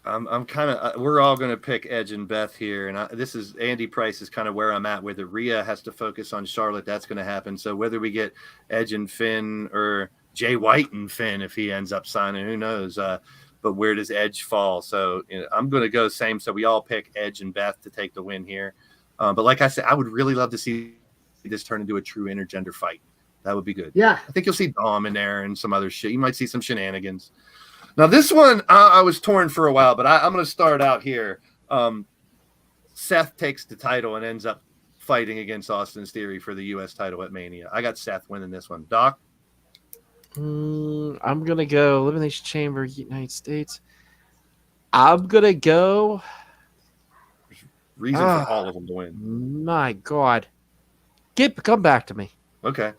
I'm kind of. We're all going to pick Edge and Beth here, and this is Andy Price is kind of where I'm at with it. Rhea has to focus on Charlotte. That's going to happen. So whether we get Edge and Finn or Jay White and Finn, if he ends up signing, who knows? But where does Edge fall? So I'm going to go same. So we all pick Edge and Beth to take the win here. But like I said, I would really love to see this turn into a true intergender fight. That would be good. Yeah. I think you'll see Dom in there and some other shit. You might see some shenanigans. Now, this one, I was torn for a while, but I'm going to start out here. Seth takes the title and ends up fighting against Austin Theory for the U.S. title at Mania. I got Seth winning this one. Doc? I'm going to go Elimination Chamber, United States. I'm going to go. Reason for all of them to win. My God. Come back to me. Okay.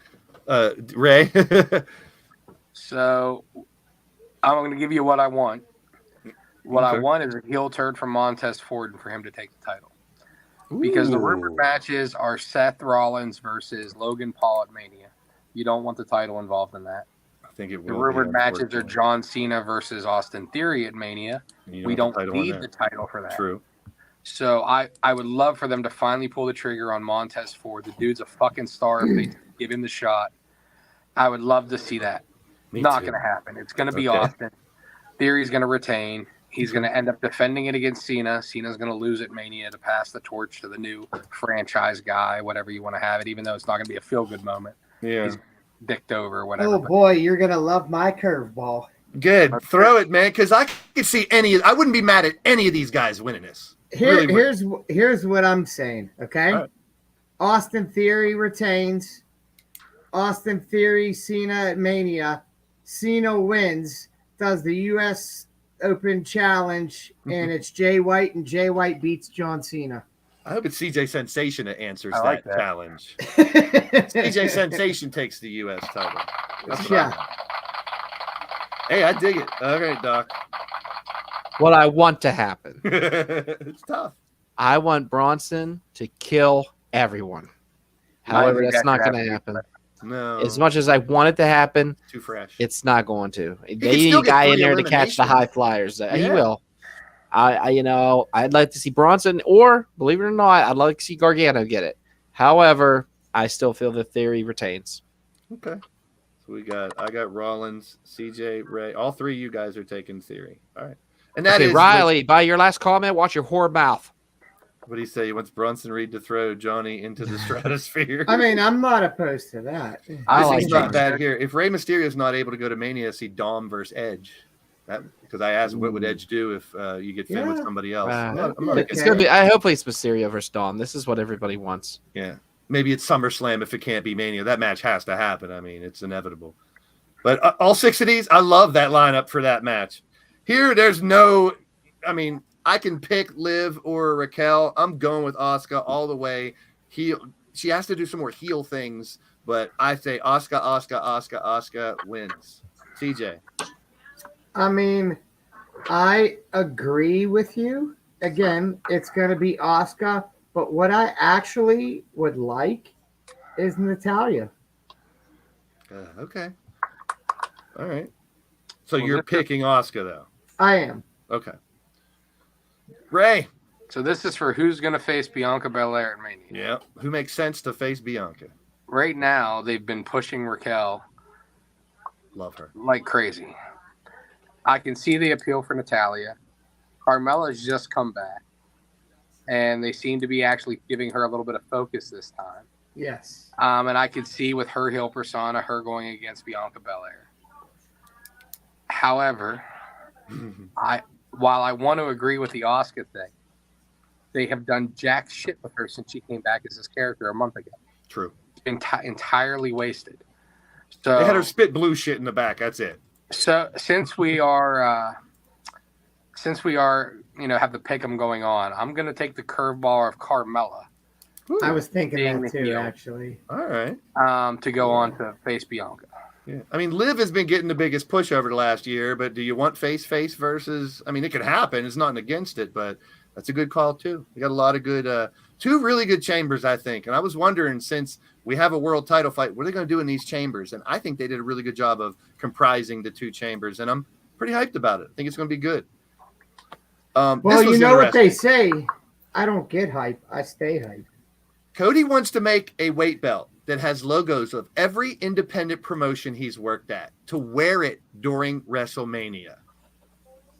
Ray? So I'm going to give you what I want. What I want is a heel turn from Montez Ford for him to take the title. Because the rumored matches are Seth Rollins versus Logan Paul at Mania. You don't want the title involved in that. I think it will. The rumored matches are John Cena versus Austin Theory at Mania. We don't need the title for that. True. So I would love for them to finally pull the trigger on Montez Ford. The dude's a fucking star. If they give him the shot, I would love to see that. Not going to happen. It's going to be Austin. Theory's going to retain. He's going to end up defending it against Cena. Cena's going to lose at Mania to pass the torch to the new franchise guy, whatever you want to have it, even though it's not going to be a feel-good moment. Yeah. He's dicked over or whatever. Oh, boy, you're going to love my curveball. Good. Throw it, man, because I could see I wouldn't be mad at any of these guys winning this. Here's what I'm saying, okay? Right. Austin Theory retains. Austin Theory, Cena at Mania. Cena wins, does the U.S. Open Challenge, and it's Jay White, and Jay White beats John Cena. I hope it's CJ Sensation that answers that challenge. Yeah. CJ Sensation takes the U.S. title. That's what Hey, I dig it. All right, Doc. What I want to happen. It's tough. I want Bronson to kill everyone. However, that's not going to happen. No. As much as I want it to happen, too fresh. It's not going to. They need a guy in there to catch the high flyers. Yeah. He will. I'd like to see Bronson, or believe it or not, I'd like to see Gargano get it. However, I still feel the Theory retains. Okay. So I got Rollins, CJ, Ray. All three of you guys are taking Theory. All right. And that is Riley, by your last comment, watch your whore mouth. What do you say? He wants Bronson Reed to throw Johnny into the stratosphere. I mean, I'm not opposed to that. I like not bad here. If Rey Mysterio is not able to go to Mania, see Dom versus Edge. Because I asked, what would Edge do if you get Finn with somebody else? It's gonna be. Hopefully, it's Mysterio versus Dom. This is what everybody wants. Yeah, maybe it's SummerSlam if it can't be Mania. That match has to happen. I mean, it's inevitable. But all six of these, I love that lineup for that match. Here, there's no. I mean. I can pick Liv or Raquel. I'm going with Asuka all the way. She has to do some more heel things, but I say Asuka wins. CJ. I mean, I agree with you. Again, it's going to be Asuka, but what I actually would like is Natalya. Okay. All right. So you're picking Asuka, though? I am. Okay. Ray. So this is for who's going to face Bianca Belair at Mania. Yeah. Who makes sense to face Bianca? Right now, they've been pushing Raquel. Love her. Like crazy. I can see the appeal for Natalya. Carmella's just come back. And they seem to be actually giving her a little bit of focus this time. Yes. And I could see with her heel persona, her going against Bianca Belair. However, while I want to agree with the Asuka thing, they have done jack shit with her since she came back as this character a month ago. True. Entirely wasted. So they had her spit blue shit in the back. That's it. So since we are, have the pick'em going on, I'm going to take the curveball of Carmella. I was thinking that too, actually. All right. To go on to face Bianca. Yeah, I mean, Liv has been getting the biggest push over the last year, but do you want face versus? I mean, it could happen. It's not against it, but that's a good call too. You got a lot of good 2 really good chambers, I think. And I was wondering, since we have a world title fight, what are they going to do in these chambers? And I think they did a really good job of comprising the 2 chambers, and I'm pretty hyped about it. I think it's going to be good. Well, you know what they say. I don't get hype. I stay hype. Cody wants to make a weight belt that has logos of every independent promotion he's worked at to wear it during WrestleMania.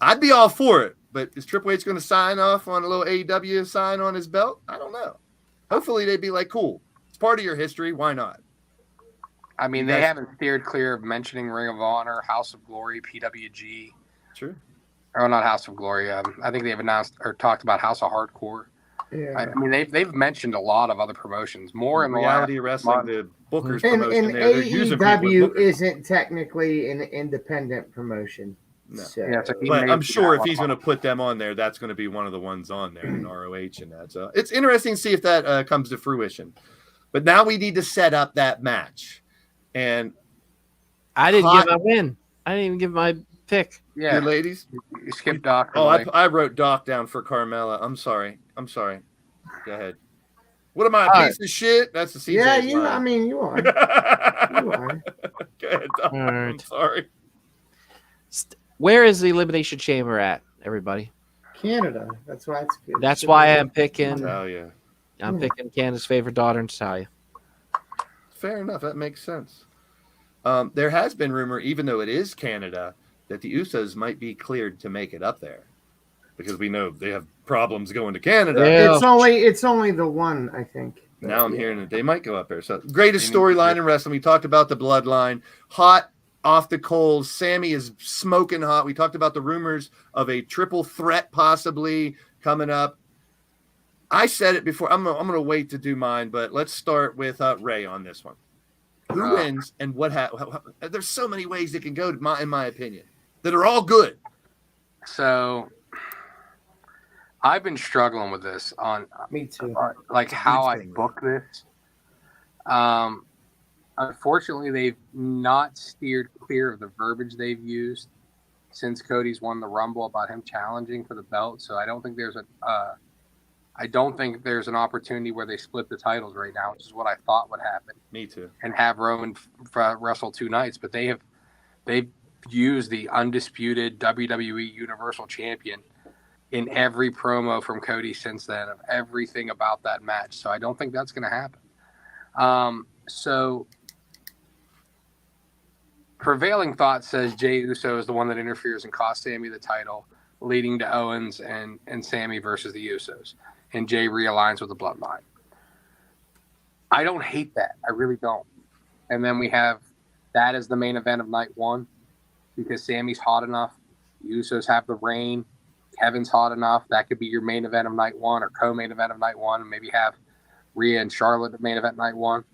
I'd be all for it, but is Triple H going to sign off on a little AEW sign on his belt? I don't know. Hopefully they'd be like, cool. It's part of your history. Why not? I mean, they haven't steered clear of mentioning Ring of Honor, House of Glory, PWG. True. Or not House of Glory. I think they've announced or talked about House of Hardcore. Yeah. I mean, they've mentioned a lot of other promotions. More in reality wrestling, the Booker's promotion. And AEW isn't technically an independent promotion. No. So. Yeah, but I'm sure if he's going to put them on there, that's going to be one of the ones on there in ROH and that. So it's interesting to see if that comes to fruition. But now we need to set up that match. And I didn't give my win. I didn't even give my pick. Yeah, your ladies. You skipped Doc. Oh, I wrote Doc down for Carmella. I'm sorry. Go ahead. What am I, a piece of shit? That's the CJ. Yeah, you. Line. I mean, you are. You are. Go ahead, Doc. Right. I'm sorry. Where is the Elimination Chamber at, everybody? Canada. That's why it's good. That's why I'm picking. Natalia. I'm picking Canada's favorite daughter, Natalia. Fair enough. That makes sense. There has been rumor, even though it is Canada, that the Usos might be cleared to make it up there, because we know they have problems going to Canada. Yeah. It's only the one, I think. Now I'm hearing that they might go up there. So greatest storyline in wrestling. We talked about the bloodline. Hot off the coals. Sammy is smoking hot. We talked about the rumors of a triple threat possibly coming up. I said it before. I'm going to wait to do mine, but let's start with Ray on this one. Who wins and what there's so many ways it can go, in my opinion, that are all good. So I've been struggling with this on me too. Like how I book this. Unfortunately, they've not steered clear of the verbiage they've used since Cody's won the Rumble about him challenging for the belt. So I don't think there's an opportunity where they split the titles right now, which is what I thought would happen. Me too. And have Roman wrestle 2 nights, but they've used the undisputed WWE Universal Champion in every promo from Cody since then, of everything about that match. So I don't think that's going to happen. So prevailing thought says Jey Uso is the one that interferes and costs Sammy the title, leading to Owens and Sammy versus the Usos. And Jey realigns with the bloodline. I don't hate that. I really don't. And then we have that as the main event of night 1, because Sammy's hot enough. The Usos have the reign. Kevin's hot enough. That could be your main event of night 1 or co-main event of night 1. And maybe have Rhea and Charlotte at main event night 1.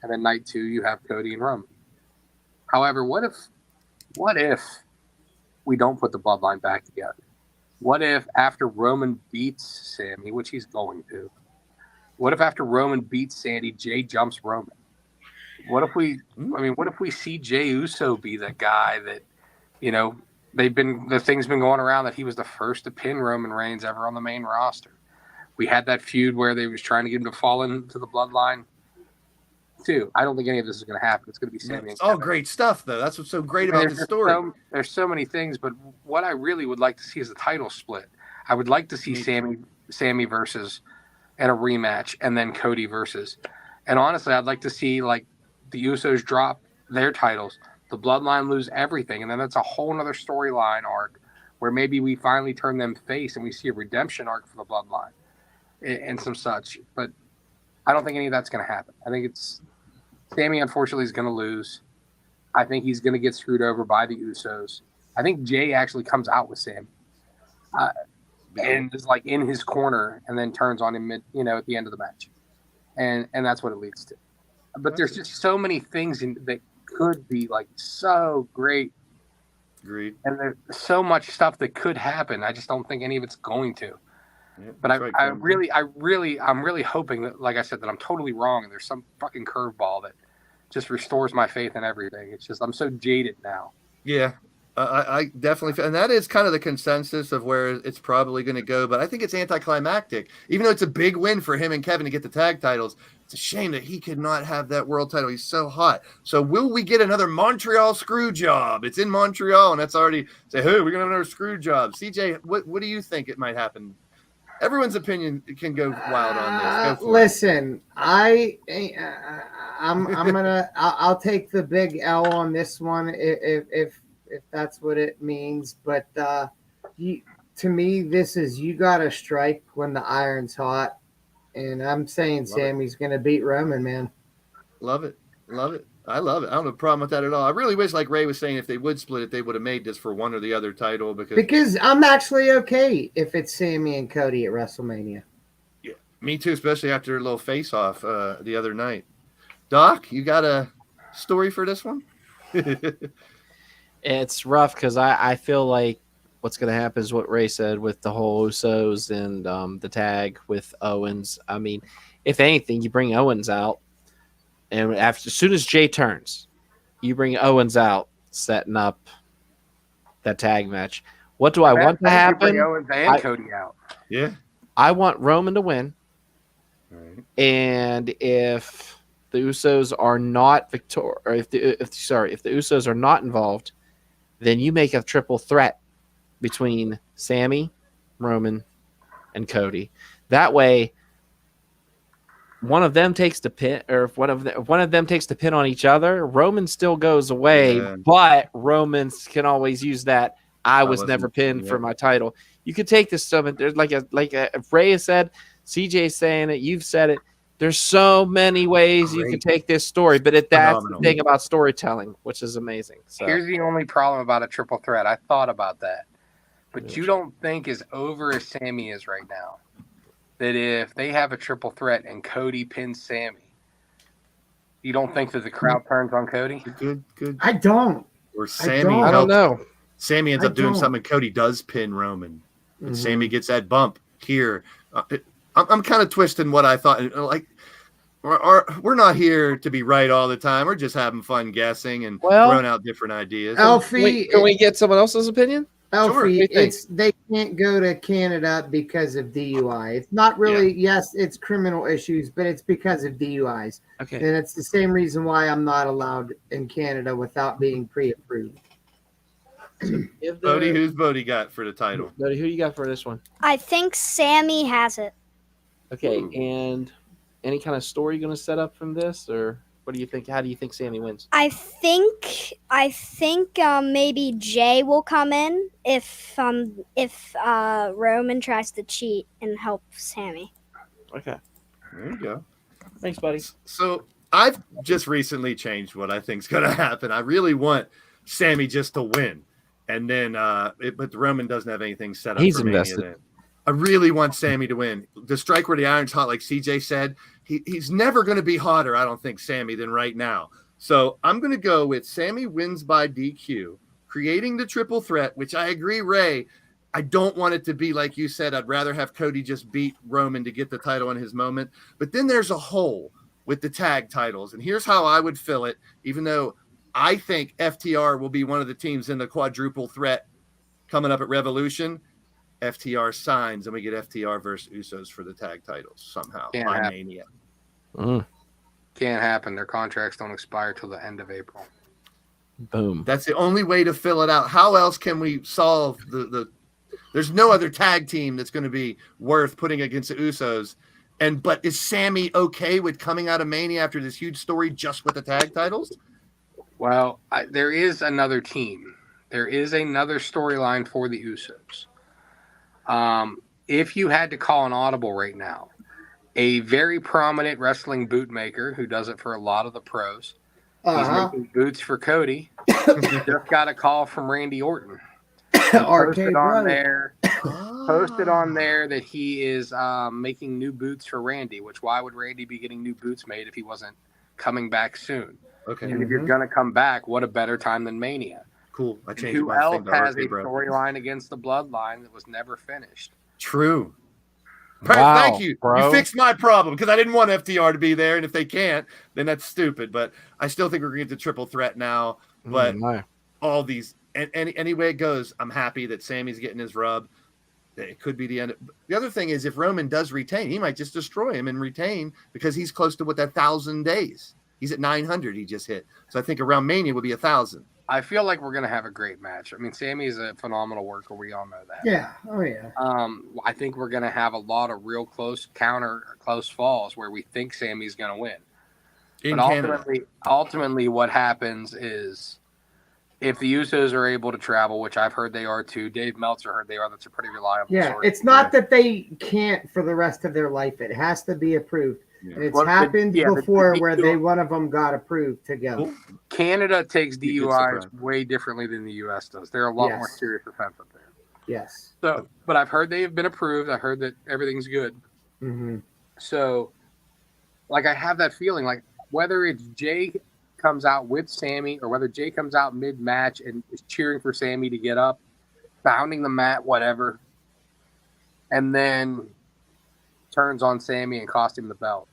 And then night 2, you have Cody and Roman. However, what if we don't put the bloodline back together? What if after Roman beats Sammy, which he's going to, what if after Roman beats Sandy, Jey jumps Roman? What if we see Jey Uso be the guy that, the thing's been going around that he was the first to pin Roman Reigns ever on the main roster. We had that feud where they was trying to get him to fall into the bloodline too. I don't think any of this is going to happen. It's going to be Sammy. It's all great stuff, though. That's what's so great about the story. There's so many things, but what I really would like to see is a title split. I would like to see Sammy versus and a rematch, and then Cody versus. And honestly, I'd like to see like the Usos drop their titles, the Bloodline lose everything, and then that's a whole nother storyline arc where maybe we finally turn them face and we see a redemption arc for the Bloodline and some such. But I don't think any of that's going to happen. I think it's Sammy, unfortunately, is going to lose. I think he's going to get screwed over by the Usos. I think Jey actually comes out with Sammy and is like in his corner and then turns on him at the end of the match. And that's what it leads to. But there's just so many things that could be like so great. Agreed. And there's so much stuff that could happen. I just don't think any of it's going to. Yeah, but I'm really hoping that, like I said, that I'm totally wrong and there's some fucking curveball that just restores my faith in everything. It's just I'm so jaded now. Yeah. I definitely, and that is kind of the consensus of where it's probably going to go. But I think it's anticlimactic, even though it's a big win for him and Kevin to get the tag titles. It's a shame that he could not have that world title. He's so hot. So will we get another Montreal screw job? It's in Montreal, and that's already say, hey, we're going to have another screw job. CJ, what do you think it might happen? Everyone's opinion can go wild on this. Go for listen, I'll take the big L on this one if that's what it means. But to me, this is you got to strike when the iron's hot, and I'm saying Sammy's going to beat Roman, man. Love it. I love it. I don't have a problem with that at all. I really wish, like Ray was saying, if they would split it, they would have made this for one or the other title because I'm actually okay if it's Sammy and Cody at WrestleMania. Yeah, me too, especially after a little face-off the other night. Doc, you got a story for this one? It's rough because I feel like what's going to happen is what Ray said with the whole Usos and the tag with Owens. I mean, if anything, you bring Owens out. And as soon as Jay turns, you bring Owens out, setting up that tag match. What do I want to happen? Bring Owens and Cody out. Yeah, I want Roman to win. right. And if the Usos are not if the Usos are not involved, then you make a triple threat between Sammy, Roman, and Cody. That way, one of them takes the pin, or if one of them takes the pin on each other, Roman still goes away, but Roman can always use that. I was never pinned for my title. You could take this stuff. There's like if Ray has said, CJ's saying it, you've said it. There's so many ways you can take this story, but that's the thing about storytelling, which is amazing. So here's the only problem about a triple threat. I thought about that, but you don't think as over as Sammy is right now. That if they have a triple threat and Cody pins Sammy, you don't think that the crowd turns on Cody? Good. I don't. Or Sammy. I don't know. Sammy ends up doing something. Cody does pin Roman, and Sammy gets that bump here. I'm kind of twisting what I thought. Like, we're not here to be right all the time. We're just having fun guessing and throwing out different ideas. Alfie, can we get someone else's opinion? Alfie, they can't go to Canada because of DUI. It's not really, yes, it's criminal issues, but it's because of DUIs. Okay. And it's the same reason why I'm not allowed in Canada without being pre-approved. Bodie, who's Bodie got for the title? Bodie, who you got for this one? I think Sammy has it. Okay, and any kind of story you're going to set up from this, or what do you think? How do you think Sammy wins? I think maybe Jay will come in if Roman tries to cheat and help Sammy. Okay. There you go. Thanks, buddy. So I've just recently changed what I think's going to happen. I really want Sammy just to win, and then but Roman doesn't have anything set up. He's for invested. Mania then. I really want Sammy to win. The strike where the iron's hot, like CJ said, he's never going to be hotter, I don't think, Sammy, than right now. So I'm going to go with Sammy wins by DQ, creating the triple threat, which I agree, Ray. I don't want it to be like you said. I'd rather have Cody just beat Roman to get the title in his moment. But then there's a hole with the tag titles. And here's how I would fill it, even though I think FTR will be one of the teams in the quadruple threat coming up at Revolution. FTR signs and we get FTR versus Usos for the tag titles somehow by Mania. Can't happen. Their contracts don't expire till the end of April. Boom. That's the only way to fill it out. How else can we solve the there's no other tag team that's going to be worth putting against the Usos. But is Sammy okay with coming out of Mania after this huge story just with the tag titles? Well, there is another team. There is another storyline for the Usos. If you had to call an audible right now, a very prominent wrestling bootmaker who does it for a lot of the pros, he's making boots for Cody. Just got a call from Randy Orton. Posted on there that he is making new boots for Randy, which why would Randy be getting new boots made if he wasn't coming back soon? Okay. And if you're going to come back, what a better time than Mania? Cool. I changed who my else thing to has a RK, bro. storyline against the Bloodline that was never finished? True. Wow, Thank you. bro. You fixed my problem because I didn't want FTR to be there, and if they can't, then that's stupid. But I still think we're going to get the triple threat now. But all these And any way it goes, I'm happy that Sammy's getting his rub. It could be the end. The other thing is, if Roman does retain, he might just destroy him and retain because he's close to 1,000 days. He's at 900. He just hit. So I think around Mania will be 1,000. I feel like we're gonna have a great match. I mean, Sammy is a phenomenal worker. We all know that. Yeah. Oh yeah. I think we're gonna have a lot of real close falls where we think Sammy's gonna win. But ultimately, what happens is, if the Usos are able to travel, which I've heard they are too, Dave Meltzer heard they are. That's a pretty reliable source. It's not that they can't for the rest of their life. It has to be approved. Yeah. And it's happened before where one of them got approved to go. Canada takes DUIs way differently than the U.S. does. They're a lot more serious offense up there. Yes. So, but I've heard they have been approved. I heard that everything's good. Mm-hmm. So, like, I have that feeling, like, whether it's Jay comes out with Sammy or whether Jay comes out mid-match and is cheering for Sammy to get up, bounding the mat, whatever, and then turns on Sammy and cost him the belt.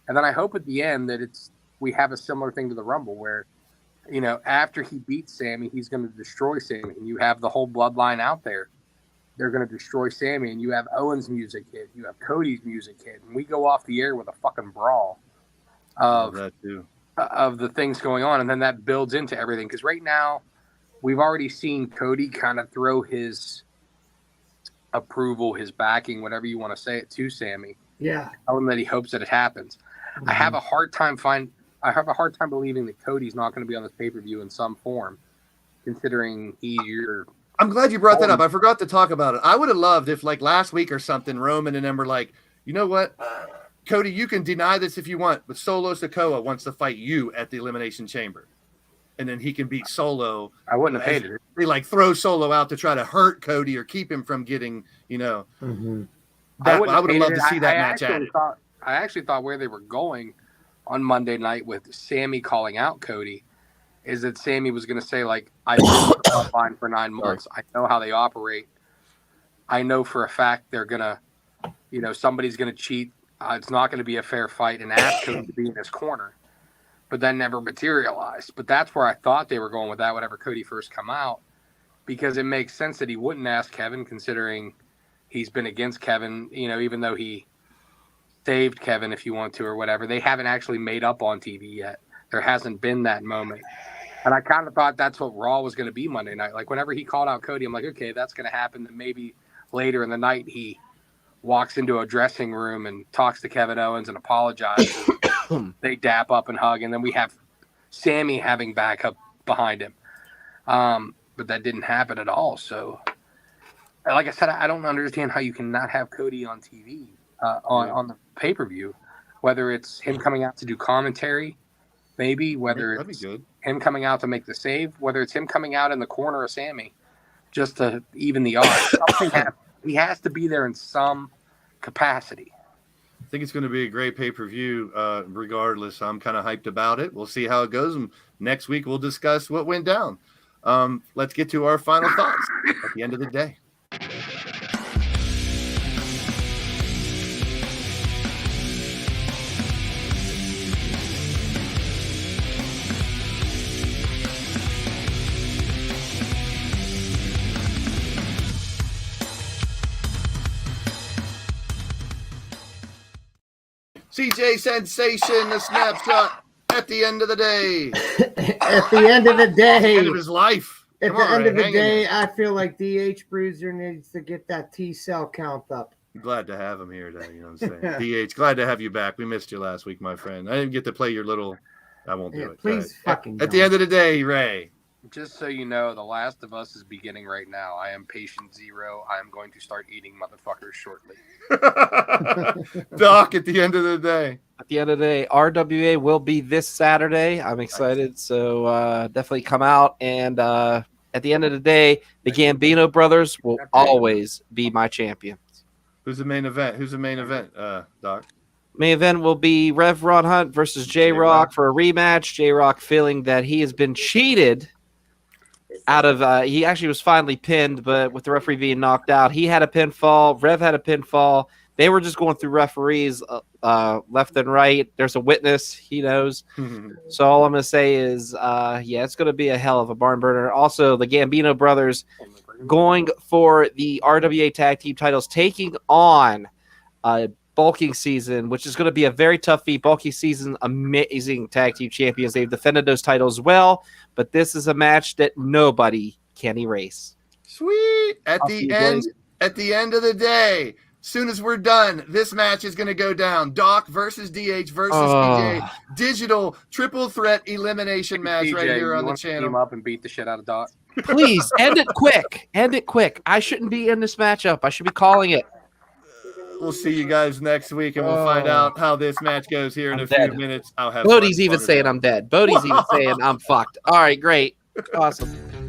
And then I hope at the end that we have a similar thing to the Rumble where, you know, after he beats Sammy, he's going to destroy Sammy. And you have the whole bloodline out there. They're going to destroy Sammy. And you have Owen's music hit. You have Cody's music hit. And we go off the air with a fucking brawl of the things going on. And then that builds into everything. Because right now, we've already seen Cody kind of throw his approval, his backing, whatever you want to say it, to Sammy. Yeah. Tell him that he hopes that it happens. Mm-hmm. I have a hard time believing that Cody's not going to be on this pay-per-view in some form, considering I'm glad you brought that up. I forgot to talk about it. I would have loved if, like, last week or something, Roman and them were like, you know what, Cody, you can deny this if you want, but Solo Sikoa wants to fight you at the Elimination Chamber. And then he can beat Solo. I wouldn't have hated it. They, like, throw Solo out to try to hurt Cody or keep him from getting, you know. Mm-hmm. I would have loved to see that match added. I actually thought where they were going on Monday night with Sammy calling out Cody is that Sammy was going to say, like, I've been fine for 9 months. I know how they operate. I know for a fact they're going to, you know, somebody's going to cheat. It's not going to be a fair fight, and ask Cody to be in his corner. But that never materialized. But that's where I thought they were going with that whenever Cody first come out, because it makes sense that he wouldn't ask Kevin, considering he's been against Kevin, you know, even though he saved Kevin, if you want to, or whatever. They haven't actually made up on TV yet. There hasn't been that moment. And I kind of thought that's what Raw was going to be Monday night. Like, whenever he called out Cody, I'm like, okay, that's going to happen. Then maybe later in the night he walks into a dressing room and talks to Kevin Owens and apologizes. They dap up and hug, and then we have Sammy having backup behind him. But that didn't happen at all. So, like I said, I don't understand how you can not have Cody on TV on the pay-per-view, whether it's him coming out to do commentary, maybe, whether it's him coming out to make the save, whether it's him coming out in the corner of Sammy just to even the odds. He has to be there in some capacity. I think it's going to be a great pay-per-view regardless. I'm kind of hyped about it. We'll see how it goes. And next week we'll discuss what went down. Let's get to our final thoughts at the end of the day. CJ Sensation, a snapshot at the end of the day. At the end of the day. At the end of his life. At the end of the day, I feel like DH Bruiser needs to get that T-cell count up. I'm glad to have him here today. You know what I'm saying? DH, glad to have you back. We missed you last week, my friend. I didn't get to play your little. I won't do it. Please fucking. At the end of the day, Ray. Just so you know, The Last of Us is beginning right now. I am patient zero. I am going to start eating motherfuckers shortly. Doc, at the end of the day. At the end of the day, RWA will be this Saturday. I'm excited. So definitely come out. And at the end of the day, the Gambino brothers will always be my champions. Who's the main event? Doc? Main event will be Rev Ron Hunt versus J-Rock for a rematch. J-Rock feeling that he has been cheated out of he actually was finally pinned, but with the referee being knocked out, he had a pinfall. Rev had a pinfall. They were just going through referees left and right. There's a witness. He knows. So all I'm going to say is, it's going to be a hell of a barn burner. Also, the Gambino brothers going for the RWA tag team titles, taking on Bulking Season, which is going to be a very tough feat. Bulking Season, amazing tag team champions. They've defended those titles well, but this is a match that nobody can erase. Sweet. At the end of the day, soon as we're done, this match is going to go down. Doc versus DH versus PJ. Digital triple threat elimination match PJ, right here on the channel. Team up and beat the shit out of Doc. Please end it quick. End it quick. I shouldn't be in this matchup. I should be calling it. We'll see you guys next week, and we'll find out how this match goes here in a few minutes. I'll have Bodie's even saying I'm dead. Bodie's even saying I'm fucked. All right, great. Awesome.